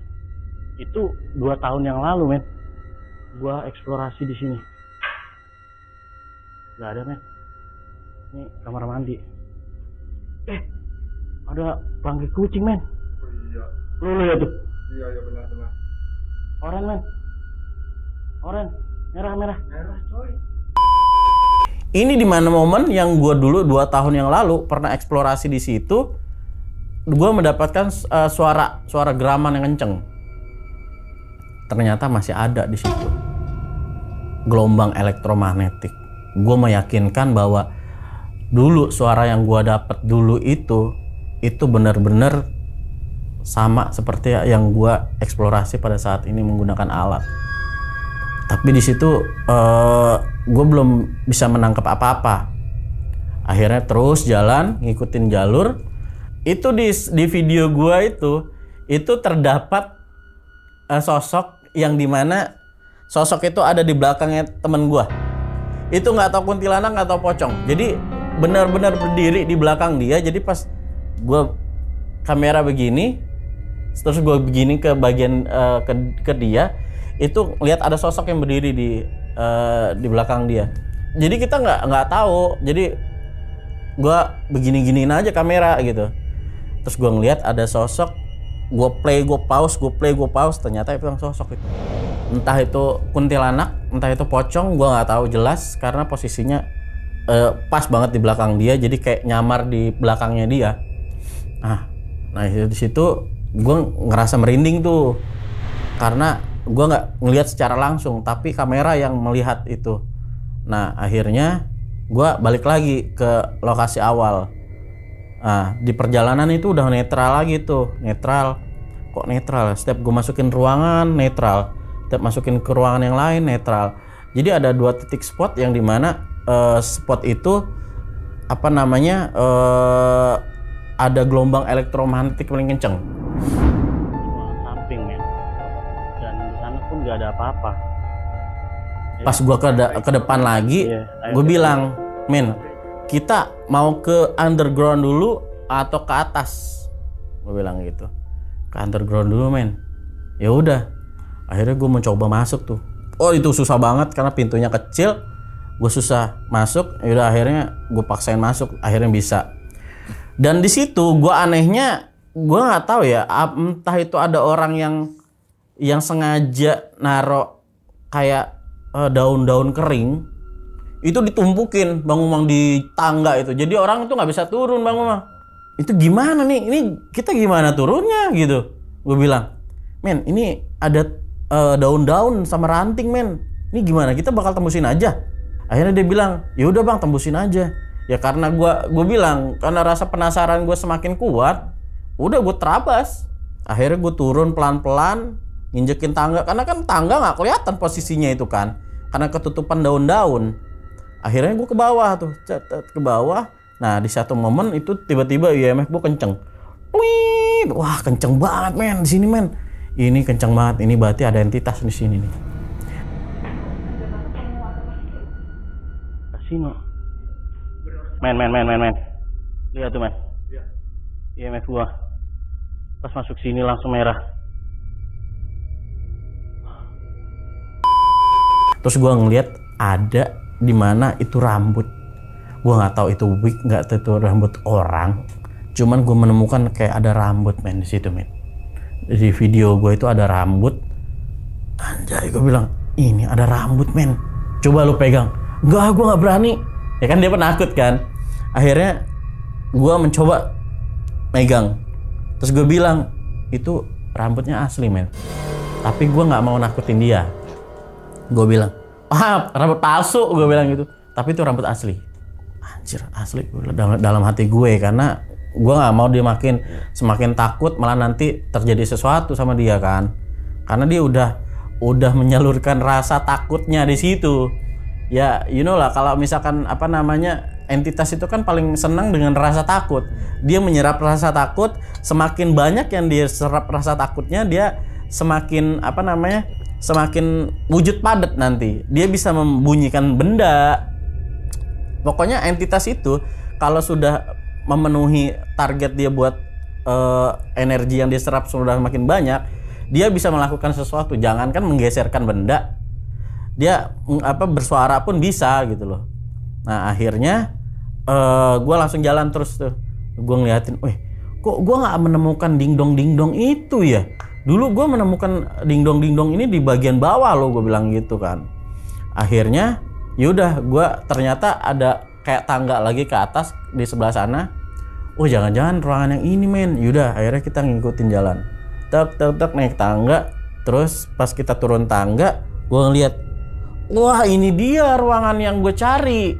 Itu 2 tahun yang lalu men. Gua eksplorasi di sini. Gak ada men. Ini kamar mandi. Ada pelanggi kucing men. Oh iya. Lu lihat tuh. Iya benar. Oren men. Oren. Merah coy. Ini di mana momen yang gue dulu 2 tahun yang lalu pernah eksplorasi di situ, gue mendapatkan suara geraman yang kenceng. Ternyata masih ada di situ gelombang elektromagnetik. Gue meyakinkan bahwa dulu suara yang gue dapat dulu itu benar-benar sama seperti yang gue eksplorasi pada saat ini menggunakan alat. Tapi di situ gue belum bisa menangkap apa-apa. Akhirnya terus jalan, ngikutin jalur. Itu di video gue itu terdapat sosok yang dimana sosok itu ada di belakangnya temen gue. Itu nggak tahu kuntilanak, nggak tahu pocong. Jadi benar-benar berdiri di belakang dia. Jadi pas gue kamera begini, terus gue begini ke bagian ke dia, itu lihat ada sosok yang berdiri di belakang dia. Jadi kita nggak tahu. Jadi gue begini-giniin aja kamera gitu. Terus gue ngeliat ada sosok, gue play, gue pause, ternyata itu yang sosok itu. Entah itu kuntilanak, entah itu pocong, gue nggak tahu jelas karena posisinya pas banget di belakang dia, jadi kayak nyamar di belakangnya dia. Nah di situ gue ngerasa merinding tuh. karena gue nggak ngelihat secara langsung, tapi kamera yang melihat itu. Nah akhirnya gue balik lagi ke lokasi awal. Nah di perjalanan itu udah netral lagi tuh, netral. Kok netral? Setiap gue masukin ruangan netral, setiap masukin ke ruangan yang lain netral. Jadi ada 2 titik spot yang dimana spot itu apa namanya ada gelombang elektromagnetik paling kenceng. Samping men. Dan di sana pun nggak ada apa-apa. Pas gua ke depan lagi, gue bilang, men, kita mau ke underground dulu atau ke atas? Gue bilang gitu. Ke underground dulu, men. Ya udah. Akhirnya gue mencoba masuk tuh. Oh itu susah banget karena pintunya kecil. Gue susah masuk. Ya udah akhirnya gue paksain masuk. Akhirnya bisa. Dan di situ gue anehnya, gue nggak tahu ya, entah itu ada orang yang sengaja naro kayak daun-daun kering itu ditumpukin Bang Umang di tangga itu, jadi orang itu nggak bisa turun Bang Umang. Itu gimana nih, ini kita gimana turunnya gitu. Gue bilang, men ini ada daun-daun sama ranting men, ini gimana, kita bakal tembusin aja. Akhirnya dia bilang, ya udah bang tembusin aja. Ya karena gue bilang, karena rasa penasaran gue semakin kuat, udah gue terabas. Akhirnya gue turun pelan-pelan, nginjekin tangga, karena kan tangga nggak kelihatan posisinya itu kan, karena ketutupan daun-daun. Akhirnya gue ke bawah tuh, ke bawah. Nah di satu momen itu tiba-tiba IMF gue kenceng. Wih, wah kenceng banget men di sini men. Ini kenceng banget, ini berarti ada entitas di sini nih. Kasino. Men. Lihat tuh men. IMF gua. Pas masuk sini langsung merah. Terus gua ngeliat ada di mana itu rambut. Gua nggak tahu itu wig, nggak tahu itu rambut orang. Cuman gua menemukan kayak ada rambut men di situ men. Di video gua itu ada rambut. Anjay, gua bilang ini ada rambut men. Coba lu pegang. Enggak, gua nggak berani. Ya kan dia penakut kan. Akhirnya gue mencoba megang, terus gue bilang itu rambutnya asli men, tapi gue nggak mau nakutin dia. Gue bilang, rambut palsu, gue bilang gitu, tapi itu rambut asli. Anjir asli dalam hati gue, karena gue nggak mau dia semakin takut, malah nanti terjadi sesuatu sama dia kan, karena dia udah menyalurkan rasa takutnya di situ. Ya you know lah, kalau misalkan apa namanya, entitas itu kan paling senang dengan rasa takut. Dia menyerap rasa takut, semakin banyak yang dia serap rasa takutnya, dia semakin apa namanya, semakin wujud padat nanti. Dia bisa membunyikan benda. Pokoknya entitas itu kalau sudah memenuhi target dia buat energi yang diserap sudah makin banyak, dia bisa melakukan sesuatu. Jangankan menggeserkan benda, dia bersuara pun bisa gitu loh. Nah akhirnya gue langsung jalan terus tuh. Gue ngeliatin, kok gue nggak menemukan dingdong itu ya. Dulu gue menemukan dingdong ini di bagian bawah loh, gue bilang gitu kan. Akhirnya yaudah, gue ternyata ada kayak tangga lagi ke atas di sebelah sana. Oh jangan-jangan ruangan yang ini men. Yaudah akhirnya kita ngikutin jalan, tek naik tangga. Terus pas kita turun tangga, gue ngeliat, wah ini dia ruangan yang gue cari.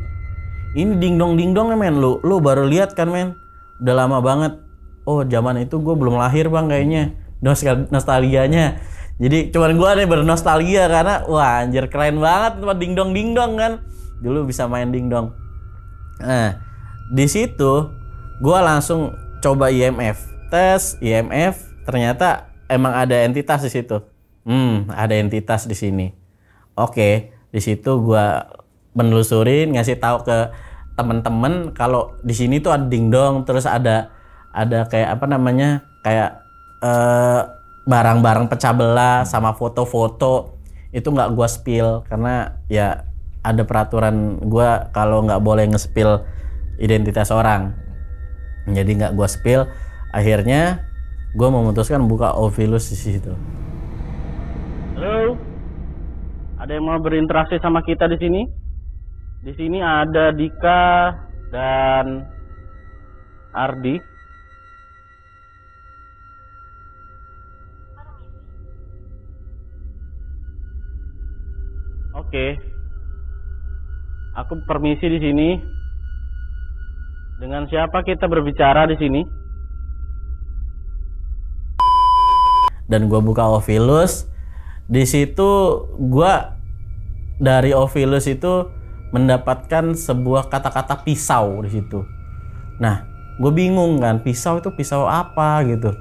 Ini dingdong men, lu baru lihat kan men? Udah lama banget. Oh zaman itu gue belum lahir bang kayaknya. Nostalgianya. Jadi cuman gue nih bernostalgia karena wah anjir keren banget tempat dingdong kan. Dulu bisa main dingdong. Nah di situ gue langsung coba IMF, tes IMF, ternyata emang ada entitas di situ. Ada entitas di sini. Oke, di situ gue menelusurin, ngasih tahu ke temen-temen kalau di sini tuh ada dingdong, terus ada kayak apa namanya, kayak barang-barang pecah belah sama foto-foto. Itu nggak gue spill karena ya ada peraturan gue kalau nggak boleh nge-spill identitas orang, jadi nggak gue spill. Akhirnya gue memutuskan buka Ovilus di situ. Halo, ada yang mau berinteraksi sama kita di sini? Di sini ada Dika dan Ardi. Oke. Aku permisi di sini. Dengan siapa kita berbicara di sini? Dan gue buka Ovilus. Di situ gue dari Ovilus itu mendapatkan sebuah kata-kata pisau di situ. Nah, gue bingung kan, pisau itu pisau apa gitu.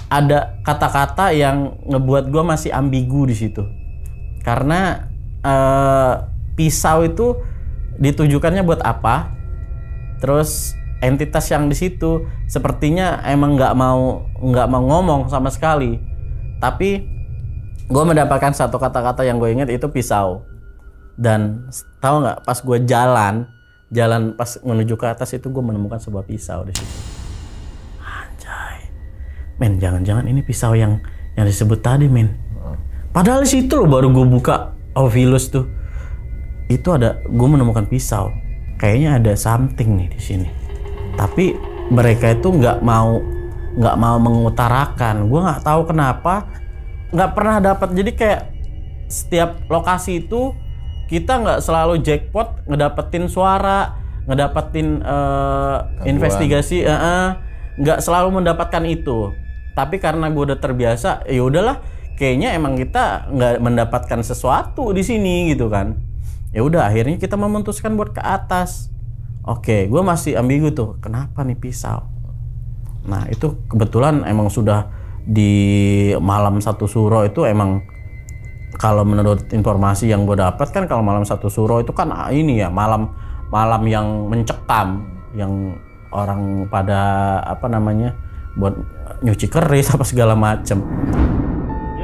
Ada kata-kata yang ngebuat gue masih ambigu di situ. Karena pisau itu ditujukannya buat apa? Terus entitas yang di situ sepertinya emang nggak mau ngomong sama sekali. Tapi gue mendapatkan satu kata-kata yang gue ingat itu pisau. Dan tahu nggak, pas gue jalan pas menuju ke atas itu gue menemukan sebuah pisau di situ. Anjay, men, jangan-jangan ini pisau yang disebut tadi, men. Padahal di situ loh baru gue buka Ovilus tuh, itu gue menemukan pisau. Kayaknya ada something nih di sini. Tapi mereka itu nggak mau mengutarakan. Gue nggak tahu kenapa, nggak pernah dapat. Jadi kayak setiap lokasi itu kita nggak selalu jackpot ngedapetin suara, ngedapetin investigasi, nggak selalu mendapatkan itu. Tapi karena gue udah terbiasa, ya udahlah, kayaknya emang kita nggak mendapatkan sesuatu di sini gitu kan. Ya udah, akhirnya kita memutuskan buat ke atas. Oke, gue masih ambigu tuh, kenapa nih pisau? Nah, itu kebetulan emang sudah di malam 1 suro itu emang, kalau menurut informasi yang gue dapat kan, kalau malam 1 suro itu kan ini ya malam yang mencekam, yang orang pada buat nyuci keris apa segala macem.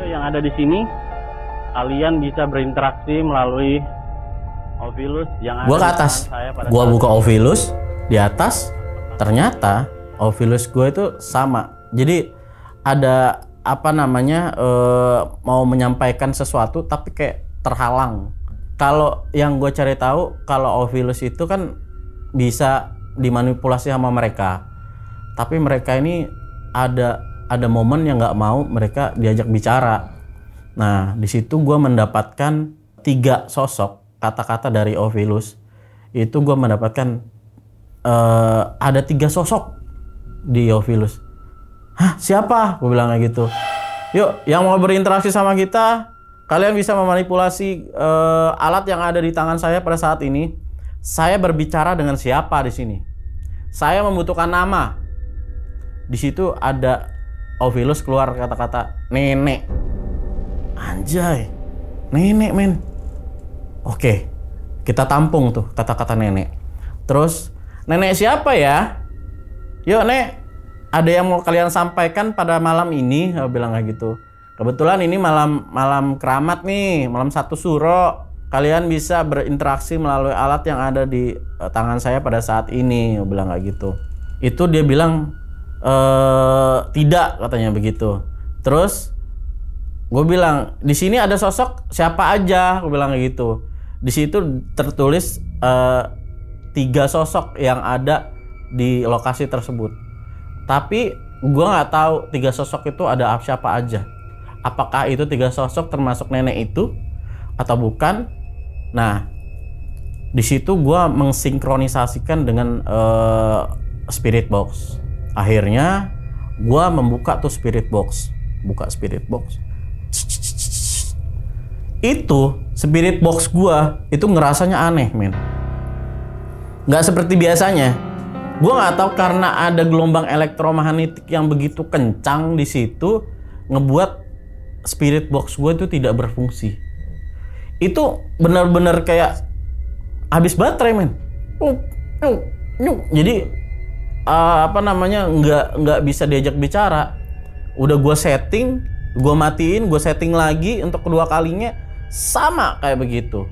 Yang ada di sini, kalian bisa berinteraksi melalui Ovilus yang ada Gua ke atas. Gua buka Ovilus di atas, ternyata Ovilus gue itu sama. Jadi ada mau menyampaikan sesuatu tapi kayak terhalang. Kalau yang gue cari tahu, kalau Ovilus itu kan bisa dimanipulasi sama mereka. Tapi mereka ini ada momen yang nggak mau mereka diajak bicara. Nah, di situ gue mendapatkan 3 sosok kata-kata dari Ovilus. Itu gue mendapatkan ada 3 sosok di Ovilus. Hah, siapa? Gue bilang kayak gitu. Yuk, yang mau berinteraksi sama kita, kalian bisa memanipulasi alat yang ada di tangan saya pada saat ini. Saya berbicara dengan siapa di sini? Saya membutuhkan nama. Di situ ada Ovilus keluar kata-kata nenek. Anjay, nenek, men. Oke, kita tampung tuh kata-kata nenek. Terus, nenek siapa ya? Yuk, Nek, ada yang mau kalian sampaikan pada malam ini? Aku bilang kayak gitu. Kebetulan ini malam keramat nih, malam 1 suro. Kalian bisa berinteraksi melalui alat yang ada di tangan saya pada saat ini. Aku bilang kayak gitu. Itu dia bilang tidak, katanya begitu. Terus gue bilang, di sini ada sosok siapa aja? Aku bilang kayak gitu. Di situ tertulis 3 sosok yang ada di lokasi tersebut. Tapi gue nggak tahu 3 sosok itu ada siapa aja. Apakah itu 3 sosok termasuk nenek itu atau bukan? Nah, di situ gue mensinkronisasikan dengan spirit box. Akhirnya gue membuka tuh spirit box. Buka spirit box. Itu spirit box gua itu ngerasanya aneh, men. Nggak seperti biasanya. Gua nggak tahu, karena ada gelombang elektromagnetik yang begitu kencang di situ ngebuat spirit box gua itu tidak berfungsi. Itu benar-benar kayak habis baterai, men. Jadi nggak bisa diajak bicara. Udah gua setting, gua matiin, gua setting lagi untuk kedua kalinya. Sama kayak begitu.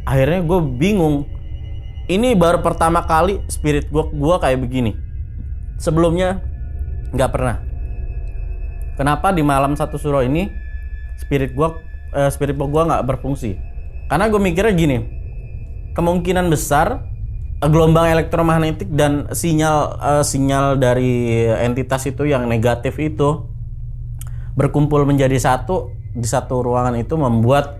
Akhirnya gue bingung. Ini baru pertama kali spirit gue kayak begini. Sebelumnya nggak pernah. Kenapa di malam 1 suro ini spirit box gue nggak berfungsi? Karena gue mikirnya gini, kemungkinan besar gelombang elektromagnetik dan sinyal dari entitas itu yang negatif itu berkumpul menjadi satu di satu ruangan, itu membuat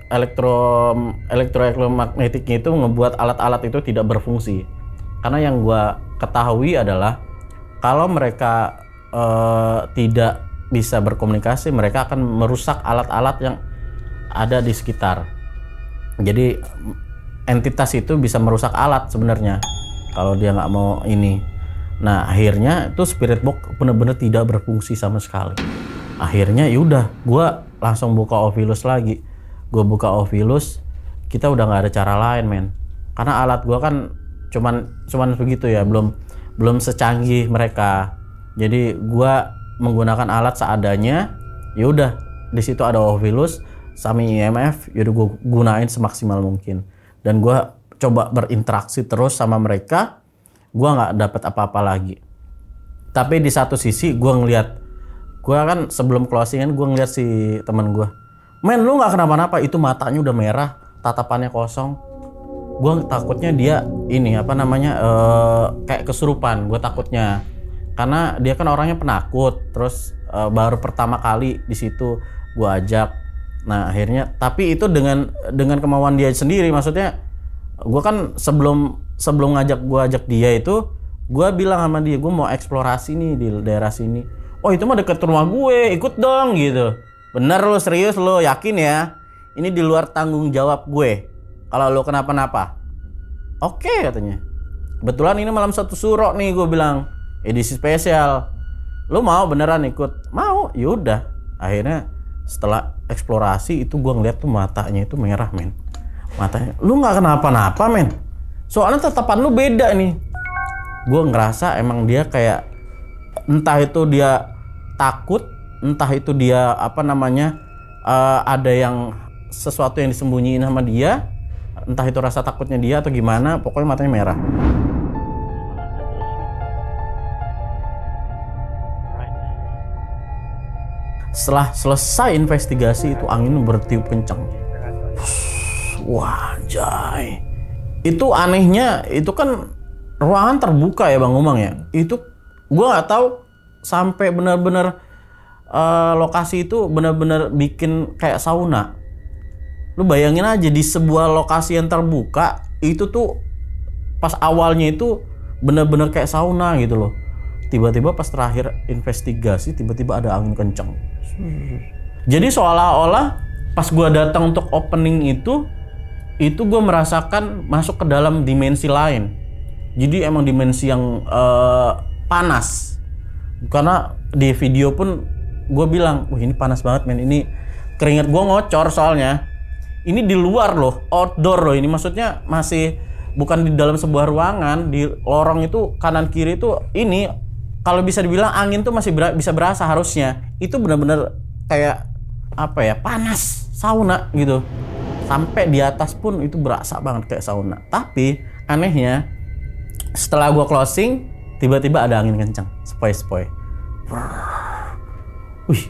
elektromagnetiknya itu ngebuat alat-alat itu tidak berfungsi. Karena yang gua ketahui adalah kalau mereka tidak bisa berkomunikasi, mereka akan merusak alat-alat yang ada di sekitar. Jadi entitas itu bisa merusak alat sebenarnya kalau dia nggak mau ini. Nah akhirnya itu spirit box bener-bener tidak berfungsi sama sekali. Akhirnya yaudah gue langsung buka Ovilus lagi. Gue buka Ovilus, kita udah nggak ada cara lain men, karena alat gue kan cuman begitu ya, belum secanggih mereka. Jadi gue menggunakan alat seadanya. Yaudah di situ ada Ovilus sama IMF, yaudah gue gunain semaksimal mungkin. Dan gue coba berinteraksi terus sama mereka. Gue nggak dapet apa-apa lagi. Tapi di satu sisi gue ngeliat, gue kan sebelum closingan gue ngeliat si teman gue, men lu nggak kenapa-napa, itu matanya udah merah, tatapannya kosong. Gue takutnya dia ini apa namanya kayak kesurupan. Gue takutnya karena dia kan orangnya penakut. Terus baru pertama kali di situ gue ajak. Nah akhirnya, tapi itu dengan kemauan dia sendiri. Maksudnya gue kan sebelum gue ajak dia itu, gue bilang sama dia, gue mau eksplorasi nih di daerah sini. Oh itu mah deket rumah gue, ikut dong gitu. Bener lo, serius lo, yakin ya? Ini di luar tanggung jawab gue. Kalau lo kenapa-napa, oke katanya. Kebetulan ini malam satu suro nih, gue bilang edisi spesial. Lo mau beneran ikut? Mau, yaudah. Akhirnya setelah eksplorasi itu gue ngeliat tuh matanya itu merah men. Matanya, lu nggak kenapa-napa men. Soalnya tatapan lu beda nih. Gue ngerasa emang dia kayak, entah itu dia takut, entah itu dia apa namanya ada yang sesuatu yang disembunyiin sama dia, entah itu rasa takutnya dia atau gimana, pokoknya matanya merah. Setelah selesai investigasi itu angin bertiup kencang. Wah jay. Itu anehnya, itu kan ruangan terbuka ya Bang Umang ya. Itu gue nggak tahu sampai benar-benar lokasi itu benar-benar bikin kayak sauna. Lu bayangin aja di sebuah lokasi yang terbuka itu tuh pas awalnya itu benar-benar kayak sauna gitu loh. Tiba-tiba pas terakhir investigasi tiba-tiba ada angin kencang. Jadi seolah-olah pas gue datang untuk opening itu gue merasakan masuk ke dalam dimensi lain. Jadi emang dimensi yang panas. Karena di video pun gue bilang, wah ini panas banget men, ini keringat gue ngocor soalnya. Ini di luar loh, outdoor loh ini, maksudnya masih bukan di dalam sebuah ruangan, di lorong itu kanan kiri itu ini kalau bisa dibilang angin tuh masih bisa berasa harusnya. Itu benar-benar kayak apa ya, panas, sauna gitu. Sampai di atas pun itu berasa banget kayak sauna. Tapi anehnya setelah gua closing tiba-tiba ada angin kencang, sepoi-sepoi. Wih,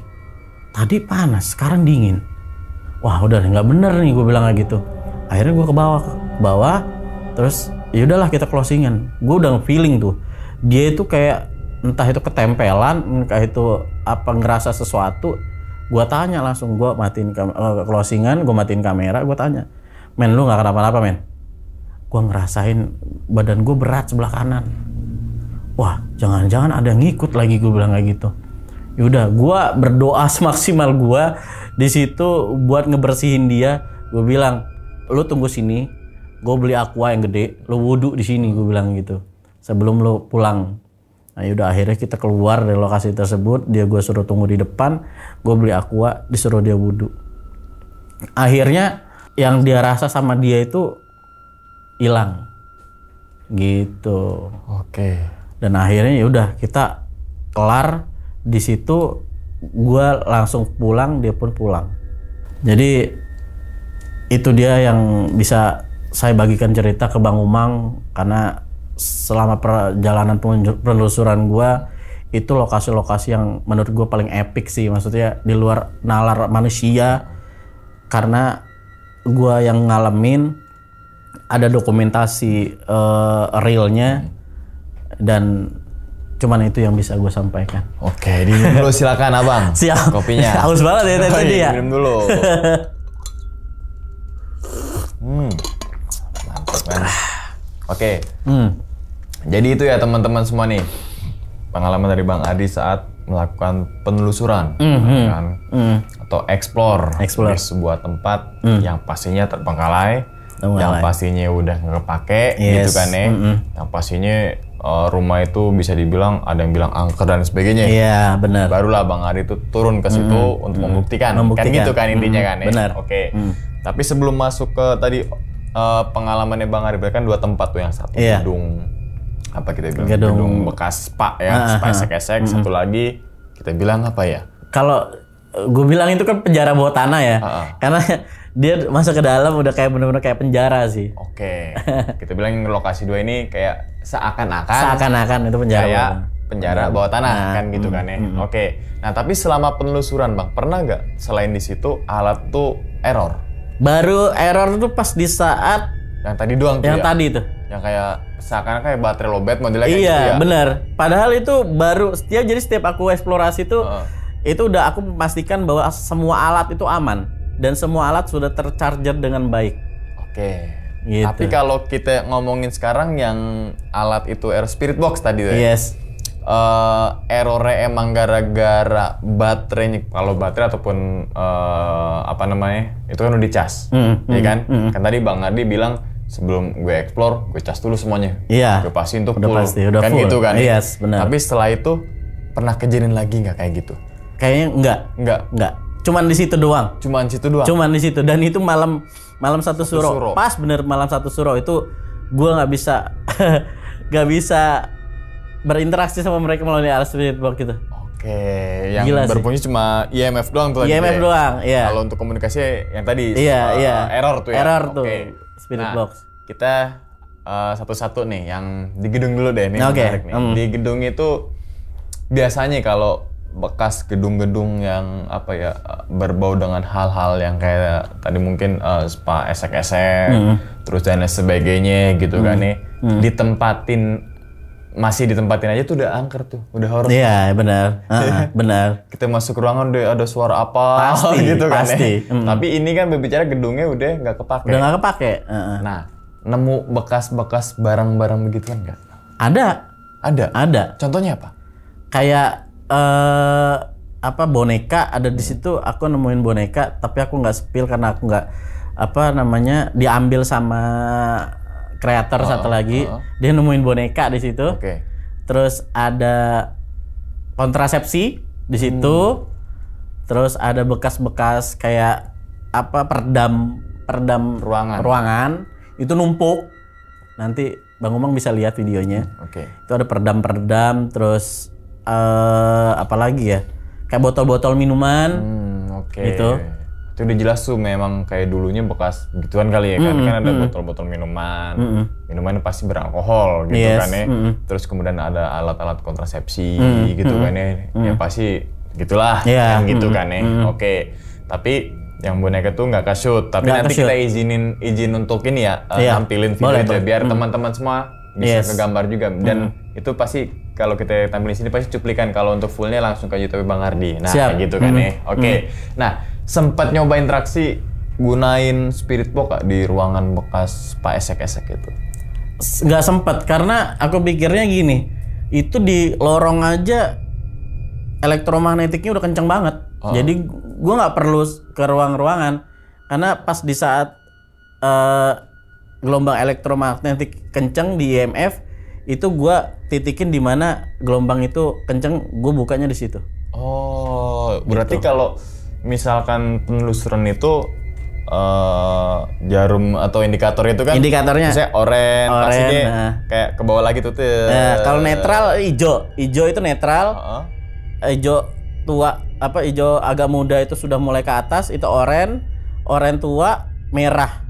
tadi panas, sekarang dingin. Wah udah nggak bener nih, gue bilang kayak gitu. Akhirnya gue ke bawah, terus ya udahlah kita closingan. Gue udah feeling tuh dia itu kayak entah itu ketempelan, entah itu apa ngerasa sesuatu. Gue tanya langsung, gue matiin closingan, gue matiin kamera, gue tanya, men lu nggak kenapa-napa men? Gue ngerasain badan gue berat sebelah kanan. Wah jangan-jangan ada yang ngikut lagi, gue bilang kayak gitu. Yaudah, gue berdoa semaksimal gue di situ buat ngebersihin dia. Gue bilang, lu tunggu sini, gue beli aqua yang gede, lu wudhu di sini, gue bilang gitu. Sebelum lu pulang. Nah yaudah akhirnya kita keluar dari lokasi tersebut, gue suruh tunggu di depan, gue beli aqua, disuruh dia wudhu. Akhirnya yang dia rasa sama dia itu hilang, gitu. Oke. Dan akhirnya yaudah kita kelar. Di situ gue langsung pulang, dia pun pulang. Jadi itu dia yang bisa saya bagikan cerita ke Bang Umang, karena selama perjalanan penelusuran gue itu lokasi-lokasi yang menurut gue paling epic sih, maksudnya di luar nalar manusia, karena gue yang ngalamin, ada dokumentasi realnya, dan Cuman itu yang bisa gue sampaikan. Oke, diminum dulu silakan abang. Siap. Kopinya. Haus banget ya tadi ya. Minum dulu. Mantap kan. Oke. Jadi itu ya teman-teman semua nih. Pengalaman dari Bang Adi saat melakukan penelusuran kan? Atau explore di sebuah tempat yang pastinya terbengkalai, yang pastinya udah nggak kepake gitu kan ya. Yang pastinya rumah itu bisa dibilang ada yang bilang angker dan sebagainya. Iya, benar. Barulah Bang Adi itu turun ke situ untuk membuktikan. Kan gitu kan intinya kan ya. Benar. Oke. Tapi sebelum masuk ke tadi pengalamannya Bang Adi, kan 2 tempat tuh, yang satu gedung apa kita bilang gedung bekas spa ya, spa esek-esek. Satu lagi kita bilang apa ya? Kalau Gue bilang itu kan penjara bawah tanah ya, karena dia masuk ke dalam udah kayak bener-bener kayak penjara sih. Oke. Kita bilang lokasi 2 ini kayak seakan-akan itu penjara kayak penjara bawah tanah kan gitu kan ya. Oke. Nah tapi selama penelusuran Bang, pernah nggak selain di situ alat tuh error? Baru error tuh pas di saat yang tadi doang tuh yang tadi tuh. Yang kayak seakan kayak baterai lowbat modelnya kayak gitu ya. Iya bener. Padahal itu baru setiap aku eksplorasi tuh itu udah aku memastikan bahwa semua alat itu aman dan semua alat sudah tercharger dengan baik. Oke. Gitu. Tapi kalau kita ngomongin sekarang yang alat itu Spirit Box tadi tuh. Yes. Errornya emang gara-gara baterainya, kalau baterai ataupun apa namanya itu kan udah dicas, ya kan? Kan tadi Bang Adi bilang sebelum gue explore, gue cas dulu semuanya. Iya. Gue pastiin tuh udah full. Pasti, udah kan full. gitu kan? Yes, benar. Tapi setelah itu pernah kejadian lagi nggak kayak gitu? Kayaknya enggak. Cuman di situ doang. Cuman di situ, dan itu malam satu suro. Pas bener malam satu suro itu gue nggak bisa berinteraksi sama mereka melalui alat Spirit Box gitu. Oke, yang berfungsi cuma IMF doang tuh. IMF doang, iya. Kalau untuk komunikasi yang tadi error tuh ya. Error tuh Spirit Box. Kita satu-satu nih yang di gedung dulu deh nih. Menarik nih. Di gedung itu biasanya kalau bekas gedung-gedung yang apa ya berbau dengan hal-hal yang kayak tadi mungkin spa esek-esek terus dan lain sebagainya gitu kan nih masih ditempatin aja tuh udah angker tuh, udah horor. Iya benar, benar. Kita masuk ruangan udah ada suara apa gitu kan ya. Tapi ini kan berbicara gedungnya udah nggak kepake. Udah nggak kepake. Nah, nemu bekas-bekas barang-barang begituan nggak? Ada. Contohnya apa? Kayak boneka ada di situ. Aku nemuin boneka, tapi aku nggak spill karena aku nggak diambil sama kreator satu lagi. Dia nemuin boneka di situ. Terus ada kontrasepsi di situ. Terus ada bekas-bekas kayak peredam ruangan itu numpuk. Nanti Bang Umang bisa lihat videonya. Itu ada peredam, terus apalagi ya, kayak botol-botol minuman. Gitu. Itu udah jelas tuh memang kayak dulunya bekas gituan kali ya kan. Kan ada botol-botol minuman. Minumannya pasti beralkohol gitu kan ya. Terus kemudian ada alat-alat kontrasepsi gitu kan ya. Ya pasti gitulah kan gitu kan ya. Tapi yang boneka tuh nggak kasut. Tapi nanti kita izin untuk ini ya, tampilin video itu biar teman-teman semua bisa kegambar juga. Dan itu pasti kalau kita tampilin sini pasti cuplikan. Kalau untuk fullnya langsung ke YouTube Bang Ardi. Nah gitu kan ya. Nah sempat nyoba interaksi gunain Spirit Box gak di ruangan bekas spa esek-esek itu? Nggak sempat karena aku pikirnya gini, itu di lorong aja elektromagnetiknya udah kenceng banget. Jadi gue nggak perlu ke ruangan karena pas di saat gelombang elektromagnetik kenceng di IMF itu gue titikin di mana gelombang itu kenceng, gue bukanya di situ. Berarti kalau misalkan penelusuran itu jarum atau indikator itu kan misalnya orange pasti dia kayak ke bawah lagi tuh. Kalau netral hijau itu netral. Hijau tua hijau agak muda itu sudah mulai ke atas, itu orange tua, merah.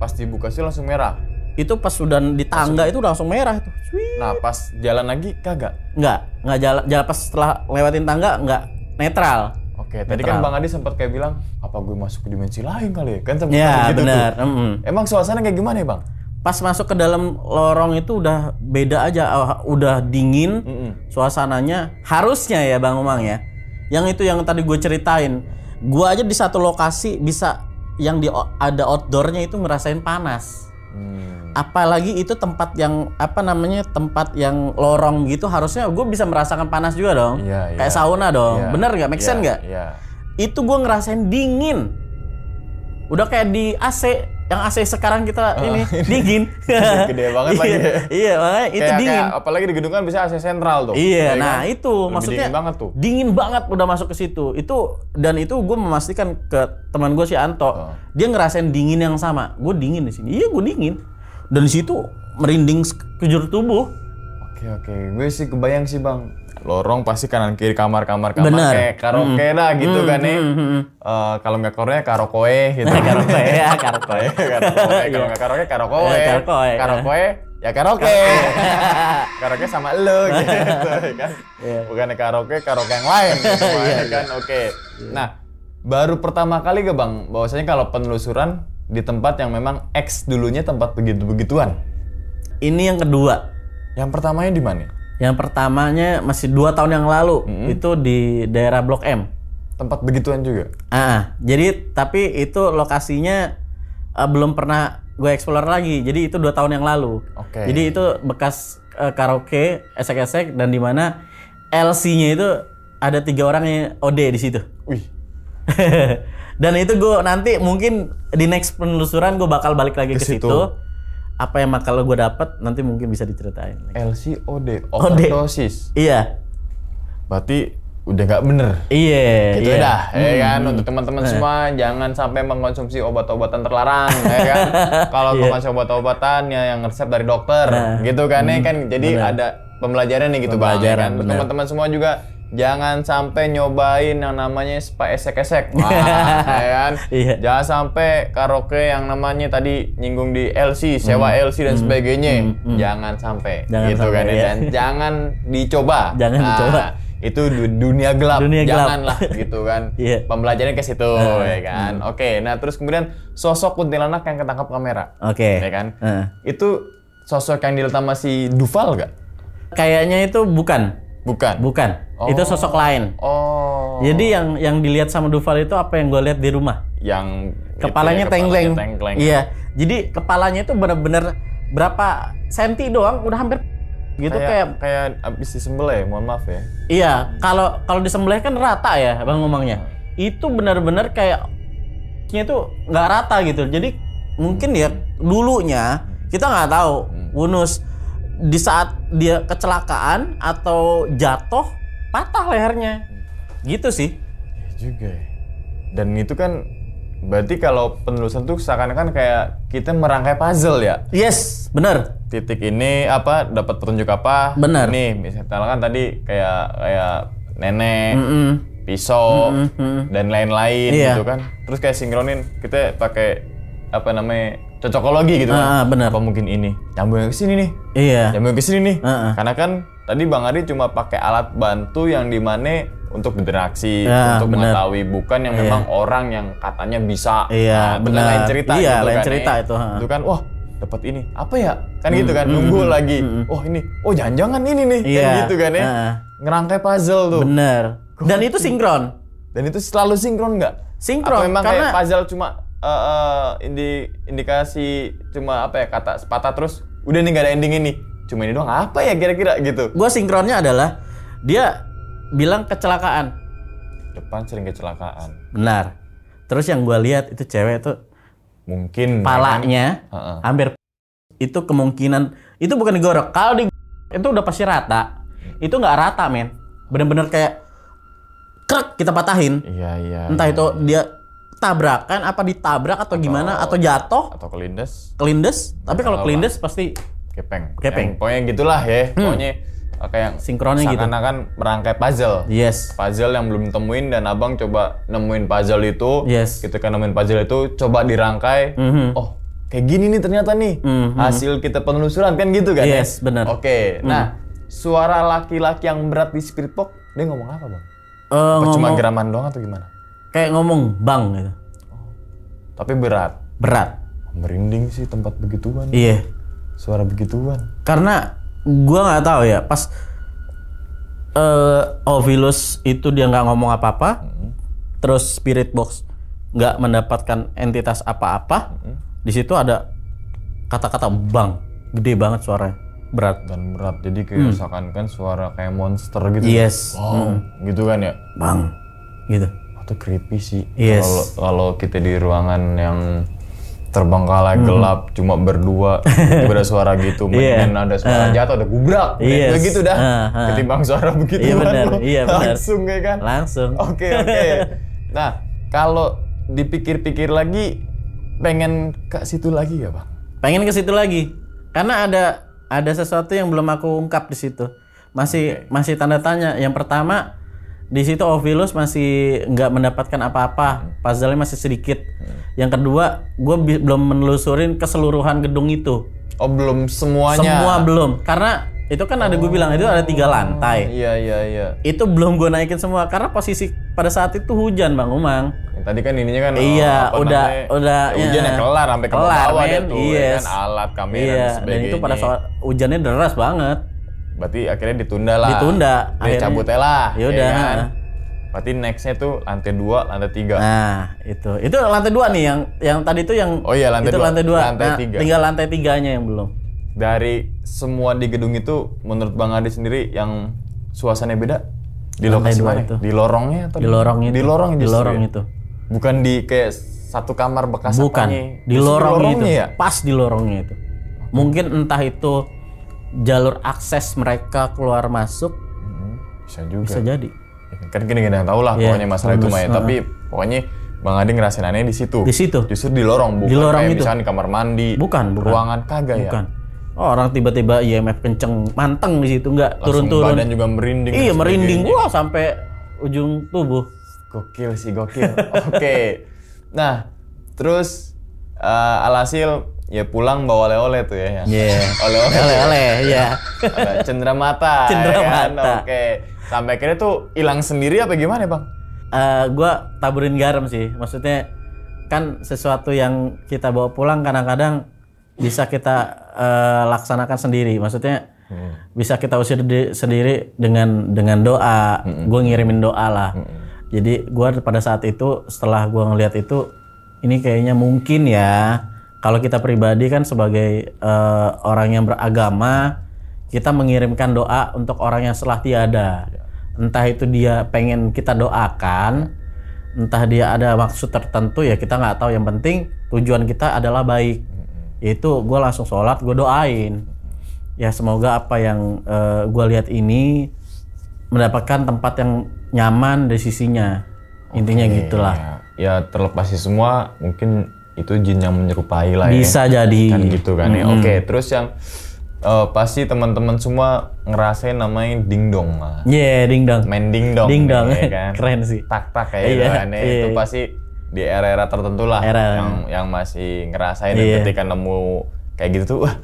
Pas dibuka sih langsung merah. Itu pas sudah di tangga itu langsung merah tuh. Nah, pas jalan lagi kagak? Enggak jalan pas setelah lewatin tangga enggak, netral. Tadi kan Bang Adi sempat kayak bilang, apa gue masuk ke dimensi lain kali ya? Kan sempat gitu bener. Tuh. Emang suasana kayak gimana ya Bang? Pas masuk ke dalam lorong itu udah beda aja, udah dingin, suasananya harusnya ya Bang Umang ya. Yang itu yang tadi gue ceritain. Gue aja di satu lokasi bisa yang ada outdoornya itu ngerasain panas. Apalagi itu tempat yang tempat yang lorong gitu, harusnya gue bisa merasakan panas juga dong. Kayak sauna dong. Bener nggak? Make sense nggak? Itu gue ngerasain dingin. Udah kayak di AC, yang AC sekarang kita ini dingin. Gede banget lagi. Iya, makanya itu dingin. Apalagi di gedung kan bisa AC sentral tuh. Iya, nah kan? Itu lebih maksudnya dingin banget tuh. Dingin banget udah masuk ke situ. Itu gue memastikan ke teman gue si Anto, dia ngerasain dingin yang sama. Gue dingin di sini. Iya, gue dingin. Dan di situ merinding sekujur tubuh. Oke, gue sih kebayang sih Bang. Lorong pasti kanan kiri kamar kayak karaoke dah gitu kan nih. Kalau nggak Korea karaoke gitu. Karaoke. Kalau nggak karaoke karaoke ya karaoke. Karaoke sama lo gitu kan. Bukan karaoke yang lain gitu kan. Oke. Nah, baru pertama kali gak Bang bahwasanya kalau penelusuran di tempat yang memang X dulunya tempat begituan. Ini yang kedua. Yang pertamanya di mana? Yang pertamanya masih 2 tahun yang lalu, itu di daerah Blok M. Tempat begituan juga? Jadi tapi itu lokasinya belum pernah gue explore lagi. Jadi itu 2 tahun yang lalu. Jadi itu bekas karaoke, esek-esek, dan di mana LC-nya itu ada 3 orang yang OD di situ. Wih. Dan itu gue nanti mungkin di next penelusuran gue bakal balik lagi ke situ. Apa yang kalau gue dapat nanti mungkin bisa diceritain. LCOD, overdosis. Iya. Berarti udah nggak bener. Iya. Gitu dah, ya kan. Untuk teman-teman semua jangan sampai mengkonsumsi obat-obatan terlarang, ya kan. Kalau mengkonsumsi obat-obatan yang resep dari dokter, gitu kan, kan. Jadi ada pembelajaran nih gitu Bang. Kan? Teman-teman semua juga jangan sampai nyobain yang namanya spa esek-esek. Ya kan? Jangan sampai karaoke yang namanya tadi nyinggung di LC, sewa LC dan sebagainya. Jangan sampai. Gitu kan. Dan jangan dicoba. Jangan dicoba. Itu dunia gelap. Janganlah gitu kan. Pembelajarannya ke situ, ya kan. Oke, nah terus kemudian sosok kuntilanak yang ketangkap kamera. Ya kan? Itu sosok yang dilihat sama si Duval gak? Kayaknya itu bukan. Itu sosok lain. Jadi yang dilihat sama Duval itu apa yang gue lihat di rumah. Yang kepalanya tengkleng. Iya. Jadi kepalanya itu benar-benar berapa senti doang udah hampir gitu kayak abis disembelih, mohon maaf ya. Iya, kalau disembelih kan rata ya Bang ngomongnya. Itu benar-benar kayak itu nggak rata gitu. Jadi mungkin ya dulunya kita nggak tahu Wunus di saat dia kecelakaan atau jatuh patah lehernya gitu sih. Ya juga ya. Dan itu kan berarti kalau penelusuran tuh seakan-akan kayak kita merangkai puzzle ya. Yes, benar. Titik ini apa, dapat petunjuk apa? Benar. Nih misalnya kan tadi kayak nenek, pisau dan lain-lain gitu kan. Terus kayak sinkronin kita pakai apa namanya cocokologi gitu kan. Benar. Apa mungkin ini nyambung ke sini nih? Iya. Nyambung ke sini nih. Karena kan tadi Bang Adi cuma pakai alat bantu yang dimana untuk berinteraksi, untuk mengetahui, bukan yang memang orang yang katanya bisa. Iya, benar. Lain cerita gitu lain kan, cerita itu. Itu kan, wah dapat ini apa ya? Kan gitu kan, nunggu lagi. Oh ini, jangan-jangan ini nih, kan gitu kan ya. Ngerangkai puzzle tuh. Bener. Dan itu sinkron. Dan itu selalu sinkron nggak? Sinkron. Atau memang karena kayak puzzle cuma indikasi cuma apa ya, kata sepatah terus udah nih nggak ada ending ini. Cuma ini doang, apa ya kira-kira gitu? Gue sinkronnya adalah dia bilang kecelakaan. Depan sering kecelakaan. Benar. Terus yang gue lihat itu cewek itu mungkin palanya hampir itu kemungkinan itu bukan digorok. Kalau itu udah pasti rata. Itu nggak rata men. Bener-bener kayak krek kita patahin. Iya. Entah itu dia tabrakan apa ditabrak atau gimana atau jatuh atau kelindes. Tapi kalau kelindes pasti kepeng. Pokoknya gitulah ya. Pokoknya kayak sinkronnya gitu. Seakan-akan merangkai puzzle. Yes. Puzzle yang belum temuin dan abang coba nemuin puzzle itu. Yes. Ketika nemuin puzzle itu coba dirangkai. Oh, kayak gini nih ternyata nih. Hasil kita penelusuran kan gitu kan? Yes, benar. Oke. Nah, suara laki-laki yang berat di Spirit Box, dia ngomong apa, Bang? Cuma geraman doang atau gimana? Kayak ngomong bang gitu. Tapi berat. Merinding sih tempat begituan. Iya. Suara begituan. Karena gua nggak tahu ya, pas Ovilus itu dia nggak ngomong apa-apa, terus spirit box nggak mendapatkan entitas apa-apa. Di situ ada kata-kata bang, gede banget suaranya, berat. Dan berat, jadi kayak seakan-akan suara kayak monster gitu. Yes. Gitu kan ya? Bang, gitu. Itu creepy sih. Yes. Kalau kita di ruangan yang terbengkalai gelap, cuma berdua, tiba-tiba ada suara gitu, mendingan ada suara jatuh, ada gubrak, begitu dah. Ketimbang suara begitu Iya benar, benar. langsung ya kan? Langsung. Oke. Nah, kalau dipikir-pikir lagi, pengen ke situ lagi gak Bang? Pengen ke situ lagi, karena ada sesuatu yang belum aku ungkap di situ. Masih tanda tanya. Yang pertama, di situ Ovilus masih nggak mendapatkan apa-apa, puzzle-nya masih sedikit. Yang kedua, gue belum menelusurin keseluruhan gedung itu. Oh, belum semuanya? Semua belum, karena itu kan ada gue bilang itu ada 3 lantai. Iya. Itu belum gue naikin semua karena posisi pada saat itu hujan Bang Umang. Tadi kan ininya kan udah hujan ya kelar sampai ke bawah dia tuh yes. kan alat kamera dan sebagainya. Dan itu pada saat hujannya deras banget. Berarti akhirnya ditunda lah. Akhirnya cabut lah. Yaudah. Ya kan? Berarti nextnya tuh lantai 2, lantai 3. Nah itu lantai 2 nih yang tadi itu yang. Oh iya lantai 2. Lantai 2. Lantai 3. Tinggal lantai 3-nya yang belum. Dari semua di gedung itu, menurut Bang Adi sendiri yang suasananya beda di Lantai lokasi 2 mana? itu. Di lorongnya atau Di lorong itu. Di lorong justru. Di lorong ya? itu. Bukan di kayak satu kamar bekas Bukan. apanya. Di lorong itu. Ya? Pas di lorongnya itu. Mungkin entah itu jalur akses mereka keluar masuk. Bisa juga. Bisa jadi. Kan gini yang tahu lah pokoknya masalah itu mah ya. Tapi pokoknya Bang Adi ngerasain aneh di situ. Di situ. Justru di lorong, bukan di lorong kayak itu. misalnya di kamar mandi. Bukan. Ruangan kagak ya. Bukan. Orang tiba-tiba IMF kenceng manteng di situ nggak turun-turun. Badan juga merinding. Iya merinding gua sampai ujung tubuh. Gokil sih gokil. Oke. Nah terus alhasil ya pulang bawa oleh-oleh tuh ya. Iya. Oleh-oleh. Iya. Cenderamata. Cenderamata. Oke. Sampai akhirnya tuh hilang sendiri apa gimana Bang? Gua taburin garam sih. Maksudnya kan sesuatu yang kita bawa pulang kadang-kadang bisa kita laksanakan sendiri. Maksudnya bisa kita usir sendiri dengan doa. Gue ngirimin doa lah. Jadi gue pada saat itu setelah gue ngelihat itu, ini kayaknya mungkin ya. Kalau kita pribadi kan sebagai orang yang beragama, kita mengirimkan doa untuk orang yang setelah tiada. Entah itu dia pengen kita doakan, entah dia ada maksud tertentu ya kita nggak tahu. Yang penting tujuan kita adalah baik. Itu gue langsung sholat, gue doain ya semoga apa yang gue lihat ini mendapatkan tempat yang nyaman dari sisinya. Intinya gitulah ya terlepas dari semua mungkin itu jin yang menyerupai lah bisa ya. jadi kan gitu kan ya. Oke, terus yang pasti teman-teman semua ngerasain namanya dingdong mah. Iya, dingdong. Main dingdong. Dingdong ya kan? keren sih. Tak-tak kayak gitu kan ya. Itu pasti di era-era tertentu lah yang masih ngerasain ketika nemu kayak gitu tuh wah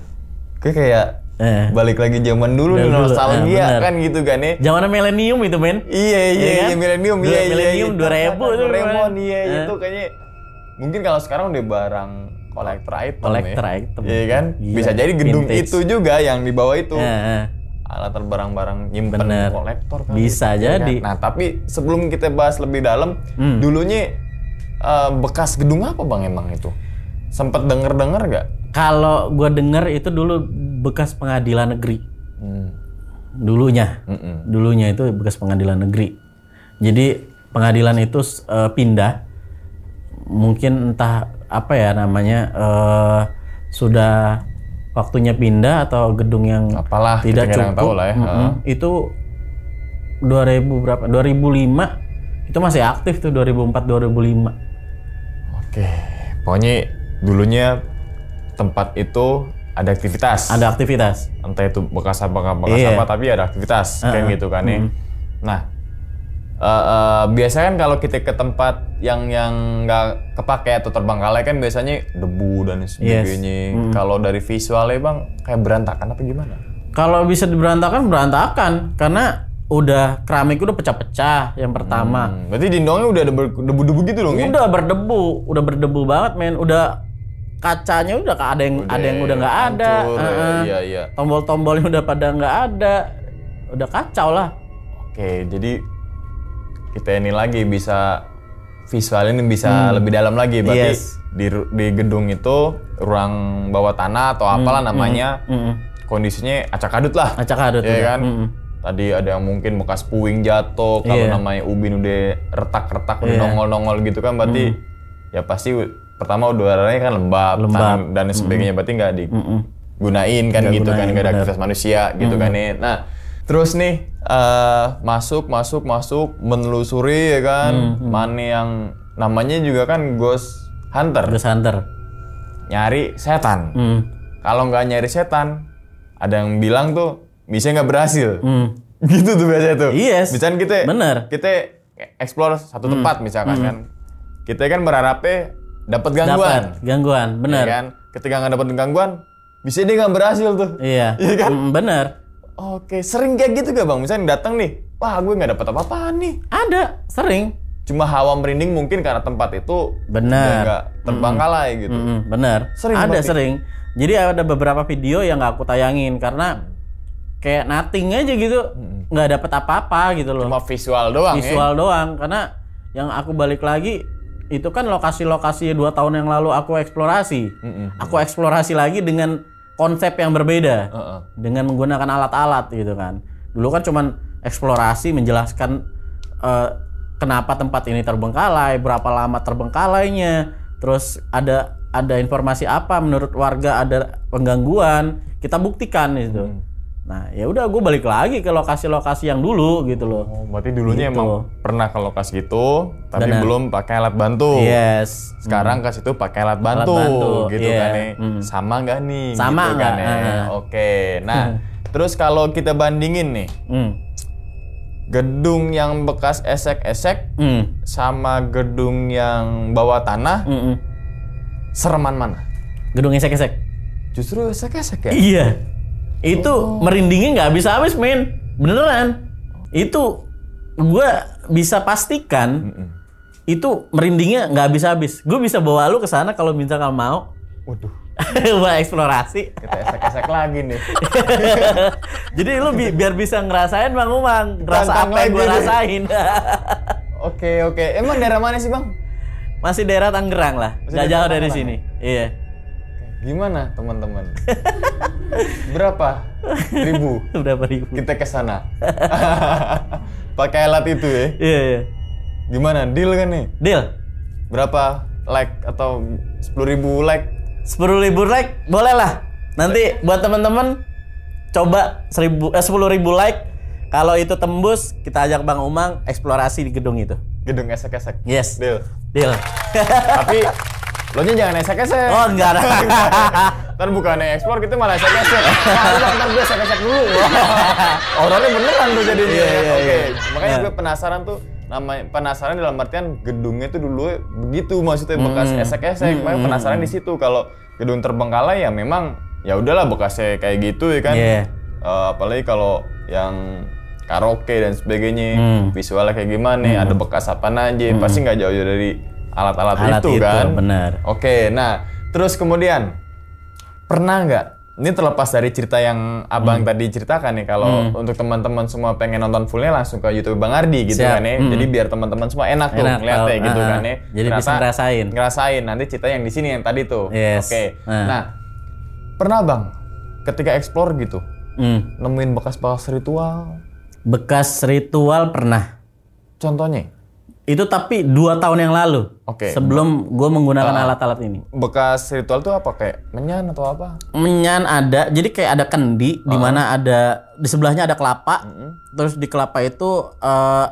kayak balik lagi zaman dulu nih nostalgia kan gitu kan ya. Zamannya milenium itu men. Iya milenium milenium 2000 itu Doraemon itu kayaknya mungkin kalau sekarang udah barang kolektor item item. Iya kan? Gila. Bisa jadi gedung Vintage. itu juga yang di bawah itu. Alat barang-barang nyimpen kolektor kan. Bisa gitu, jadi. Kan? Nah, tapi sebelum kita bahas lebih dalam, dulunya bekas gedung apa Bang emang itu? Sempet denger gak? Kalau gue denger itu dulu bekas pengadilan negeri. Dulunya itu bekas pengadilan negeri. Jadi pengadilan itu pindah. Mungkin entah apa ya namanya sudah waktunya pindah atau gedung yang apalah tidak cukup. Tahu lah ya. Itu 2000 berapa? 2005 itu masih aktif tuh 2004 2005. Oke, pokoknya dulunya tempat itu ada aktivitas. Ada aktivitas. Entah itu bekas apa tapi ada aktivitas kayak gitu kan ya. Nah, biasanya kan kalau kita ke tempat yang nggak kepakai atau terbengkalai kan biasanya debu dan sebagainya. Kalau dari visualnya Bang kayak berantakan apa gimana? Kalau bisa berantakan karena udah keramik udah pecah-pecah yang pertama. Berarti dindongnya udah ada debu-debu gitu dong ya? Udah berdebu banget men. Udah kacanya udah ada yang udah nggak ada. Iya. Tombol-tombolnya udah pada nggak ada. Udah kacau lah. Oke, jadi kita ini lagi bisa visualin bisa lebih dalam lagi. Berarti di gedung itu ruang bawah tanah atau apalah namanya, kondisinya acak-adut lah. Acak-adut ya kan. Tadi ada yang mungkin bekas puing jatuh, kalau namanya ubin udah retak-retak, udah nongol-nongol gitu kan, berarti ya pasti pertama udaranya kan lembab. Dan sebagainya, berarti nggak digunain kan gitu kan, nggak ada aktivitas manusia gitu kan nih. Nah, terus nih masuk menelusuri ya kan, mana yang namanya juga kan Ghost Hunter. Nyari setan. Kalau nggak nyari setan, ada yang bilang tuh bisa nggak berhasil. Gitu tuh biasanya tuh. Misalkan kita explore satu tempat misalkan kan. Kita kan berharapnya dapat gangguan. Bener. Ya kan? Ketika nggak dapat gangguan, bisa dia nggak berhasil tuh. Iya kan? Bener. Oke, sering kayak gitu gak bang? Misalnya datang nih, wah gue nggak dapat apa-apaan nih. Ada, sering. Cuma hawa merinding mungkin karena tempat itu nggak terbengkalai gitu. Bener. Sering. Jadi ada beberapa video yang nggak aku tayangin karena kayak nothing aja gitu, nggak dapet apa-apa gitu loh. Cuma visual doang. Karena yang aku balik lagi itu kan lokasi-lokasi 2 tahun yang lalu aku eksplorasi. Aku eksplorasi lagi dengan konsep yang berbeda, dengan menggunakan alat-alat gitu kan. Dulu kan cuman eksplorasi menjelaskan kenapa tempat ini terbengkalai, berapa lama terbengkalainya, terus ada informasi apa menurut warga ada penggangguan, kita buktikan gitu. Nah, ya udah gue balik lagi ke lokasi-lokasi yang dulu gitu loh. Oh, berarti dulunya emang pernah ke lokasi itu, tapi belum pakai alat bantu. Sekarang ke situ pakai alat bantu gitu kan nih. Sama nggak nih? Sama gitu nggak? Kan, Oke. Nah, terus kalau kita bandingin nih, gedung yang bekas esek-esek sama gedung yang bawah tanah, sereman mana? Gedung esek-esek. Justru esek-esek ya? Iya. Itu merindingnya nggak habis-habis, men. Beneran. Itu gue bisa pastikan itu merindingnya nggak habis-habis. Gue bisa bawa lu ke sana kalau misalkan mau. Waduh. Buat eksplorasi. Kita esek-esek lagi nih. Jadi lu biar bisa ngerasain Bang Umang, ngerasa apa yang gue rasain. Oke. Emang daerah mana sih Bang? Masih daerah Tangerang lah. Nggak jauh dari sini. Iya. Gimana teman-teman? Berapa ribu kita ke sana? Pakai alat itu ya? Iya. Gimana? Deal kan nih? Deal. Berapa like atau 10.000 like? 10.000 like boleh lah. Nanti buat teman-teman coba 10.000 like. Kalau itu tembus, kita ajak Bang Umang eksplorasi di gedung itu. Gedung esek-esek. Yes. Deal. Tapi lo nya jangan esek-esek. Oh, enggak ada. Ntar bukannya ekspor kita malah esek-esek. Ntar gue esek-esek dulu. Orangnya beneran tuh jadinya. Oke. Makanya gue penasaran tuh, penasaran dalam artian gedungnya tuh dulu begitu, maksudnya bekas esek-esek. Makanya penasaran di situ. Kalau gedung terbengkalai ya memang ya udahlah bekasnya kayak gitu ya kan. Apalagi kalau yang karaoke dan sebagainya, visualnya kayak gimana, ada bekas apa aja, pasti nggak jauh dari alat-alat itu kan. Benar. Oke, nah terus kemudian pernah nggak? Ini terlepas dari cerita yang abang tadi ceritakan nih, kalau untuk teman-teman semua pengen nonton fullnya langsung ke YouTube Bang Ardi gitu kan ya. Jadi biar teman-teman semua enak tuh ngeliatnya gitu kan ya. Jadi bisa ngerasain nanti cerita yang di sini yang tadi tuh. Oke. Nah, pernah Bang ketika explore gitu nemuin bekas-bekas ritual? Bekas ritual pernah. Contohnya? Itu tapi 2 tahun yang lalu. Sebelum gue menggunakan alat-alat ini. Bekas ritual tuh apa? Kayak menyan atau apa? Menyan ada. Jadi kayak ada kendi di mana ada di sebelahnya ada kelapa. Terus di kelapa itu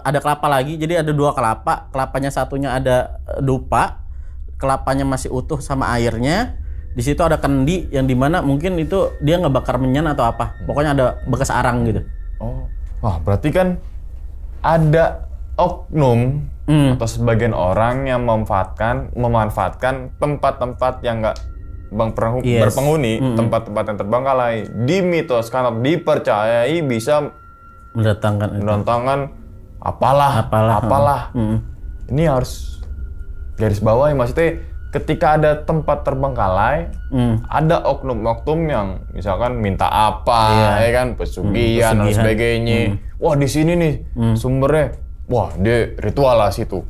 ada kelapa lagi. Jadi ada 2 kelapa. Kelapanya satunya ada dupa. Kelapanya masih utuh sama airnya. Di situ ada kendi yang dimana mungkin itu dia ngebakar menyan atau apa. Pokoknya ada bekas arang gitu. Oh. Wah, berarti kan ada oknum atau sebagian orang yang memanfaatkan tempat-tempat yang nggak berpenghuni, tempat-tempat yang terbengkalai, dimitoskan atau dipercayai bisa mendatangkan apalah. Ini harus garis bawahi, maksudnya ketika ada tempat terbengkalai, ada oknum-oknum yang misalkan minta apa, ya kan, pesugihan dan sebagainya. Wah di sini nih sumbernya, wah dia ritual lah situ.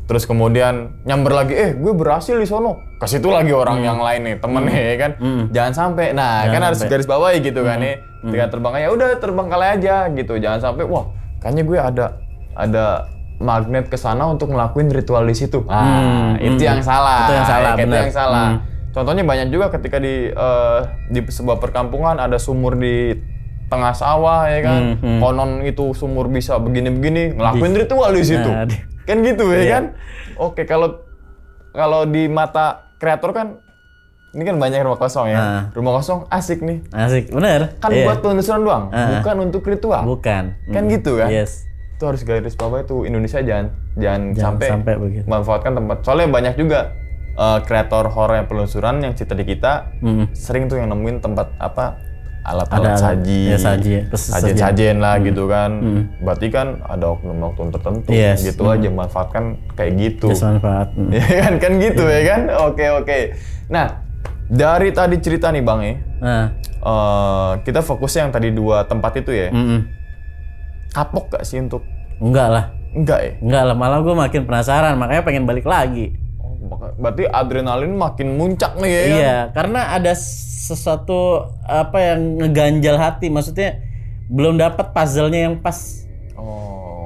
Terus kemudian nyamber lagi, gue berhasil di sono, kasih itu lagi orang yang lain nih, temennya ya kan. Jangan sampai, nah kan harus garis bawahi gitu kan nih. Ketika terbengkalai, ya udah terbengkalai aja gitu. Jangan sampai, wah kayaknya gue ada magnet ke sana untuk ngelakuin ritual di situ. Itu yang salah. Itu yang salah, itu benar. yang salah. Contohnya banyak juga ketika di sebuah perkampungan ada sumur di tengah sawah ya kan. Konon itu sumur bisa begini-begini, ngelakuin ritual di situ. Kan gitu ya kan? Oke, kalau di mata kreator kan ini kan banyak rumah kosong ya. Rumah kosong asik nih. Asik, bener. Kan buat penelusuran doang, bukan untuk ritual. Bukan. Kan gitu kan? Yes. Itu harus garis bawah itu Indonesia jangan sampai begitu. memanfaatkan tempat. Soalnya banyak juga kreator horor yang penelusuran yang cerita di kita sering tuh yang nemuin tempat apa alat-alat saji, sajen lah gitu kan. Berarti kan ada oknum-oknum tertentu gitu aja manfaatkan kayak gitu. Ya kan gitu ya kan. Oke. Nah dari tadi cerita nih Bang ya, kita fokusnya yang tadi 2 tempat itu ya. Kapok gak sih untuk? Enggak lah. Enggak ya? Enggak lah, malah gue makin penasaran, makanya pengen balik lagi. Berarti adrenalin makin muncak nih ya? Iya, karena ada sesuatu apa yang ngeganjal hati, maksudnya belum dapat puzzle-nya yang pas.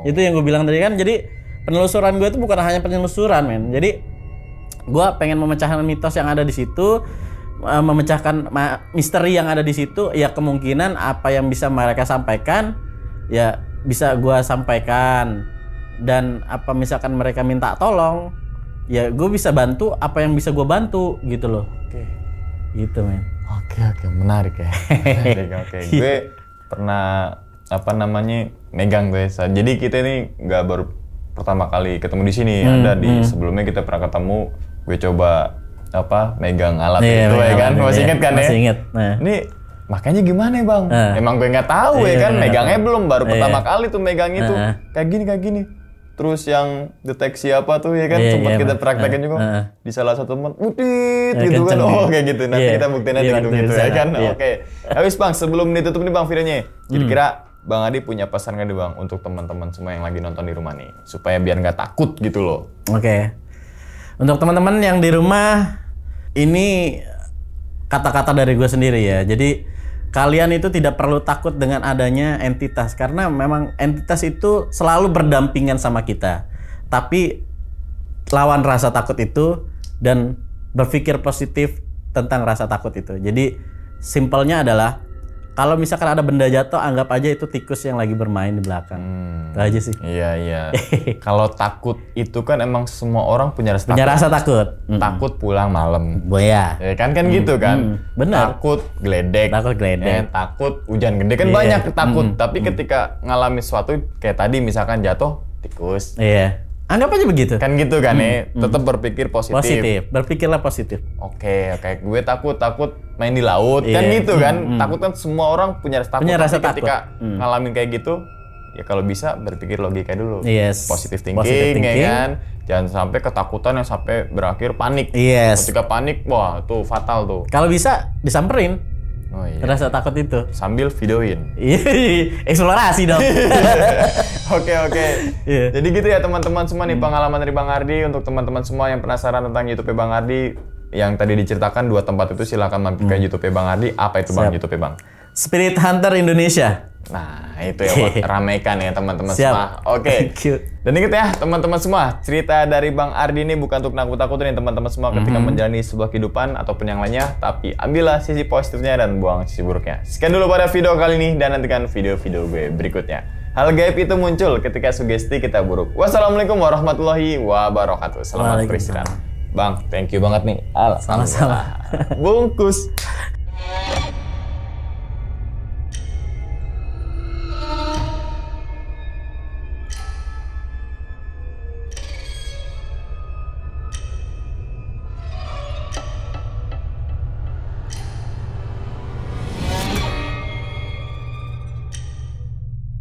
Itu yang gue bilang tadi kan, jadi penelusuran gue itu bukan hanya penelusuran men, jadi gue pengen memecahkan mitos yang ada di situ, memecahkan misteri yang ada di situ. Ya kemungkinan apa yang bisa mereka sampaikan ya bisa gue sampaikan, dan apa misalkan mereka minta tolong ya gue bisa bantu apa yang bisa gue bantu gitu loh. Gitu men. Oke, menarik ya. Oke. Gue pernah megang tuh ya. Jadi kita ini nggak baru pertama kali ketemu di sini, ada di sebelumnya kita pernah ketemu. Gue coba megang alat itu ya kan, masih inget kan ya? Masih inget. Ini makanya gimana Bang? Emang gue nggak tahu ya kan, megangnya belum, baru pertama kali tuh megang itu kayak gini. Terus yang deteksi apa tuh ya kan, sempat kita praktekin juga di salah satu teman, gitu kan, kayak gitu. Nanti kita buktiin nanti gitu ya kan. Oke. Habis Bang, sebelum ditutup nih Bang videonya, kira-kira Bang Adi punya pesan nggak nih Bang untuk teman-teman semua yang lagi nonton di rumah nih, supaya biar nggak takut gitu loh. Oke. Untuk teman-teman yang di rumah, ini kata-kata dari gue sendiri ya. Jadi kalian itu tidak perlu takut dengan adanya entitas, karena memang entitas itu selalu berdampingan sama kita. Tapi lawan rasa takut itu dan berpikir positif tentang rasa takut itu. Jadi simpelnya adalah kalau misalkan ada benda jatuh, anggap aja itu tikus yang lagi bermain di belakang. Itu aja sih. Iya. Kalau takut itu kan emang semua orang punya rasa takut. Rasa takut. Takut pulang malam. Boya. Ya kan gitu kan. Benar. Takut geledek. Takut hujan gede kan banyak takut. Tapi ketika ngalamin sesuatu kayak tadi misalkan jatuh tikus. Iya. Anggap aja begitu. Kan gitu kan ya. Tetap berpikir positif. Berpikirlah positif. Oke. Gue takut main di laut kan gitu kan. Takut kan semua orang punya rasa takut. Tapi ketika ngalamin kayak gitu, ya kalau bisa berpikir logika dulu. Positive thinking ya kan. Jangan sampai ketakutan yang sampai berakhir panik. Ketika panik, wah itu fatal tuh. Kalau bisa disamperin. Rasa takut itu sambil videoin. Eksplorasi dong. Oke. Jadi gitu ya teman-teman semua nih pengalaman dari Bang Ardi. Untuk teman-teman semua yang penasaran tentang YouTube Bang Ardi yang tadi diceritakan 2 tempat itu, silakan mampir ke YouTube Bang Ardi. Apa itu Bang YouTube Bang? Spirit Hunter Indonesia. Nah itu ya ramaikan ya teman-teman semua. Oke. Dan ingat ya teman-teman semua, cerita dari Bang Ardi ini bukan untuk nakut-nakutin teman-teman semua ketika menjalani sebuah kehidupan ataupun yang lainnya, tapi ambillah sisi positifnya dan buang sisi buruknya. Sekian dulu pada video kali ini, dan nantikan video-video gue berikutnya. Hal gaib itu muncul ketika sugesti kita buruk. Wassalamualaikum warahmatullahi wabarakatuh. Selamat beristirahat. Bang, thank you banget nih. Sama-sama. Bungkus.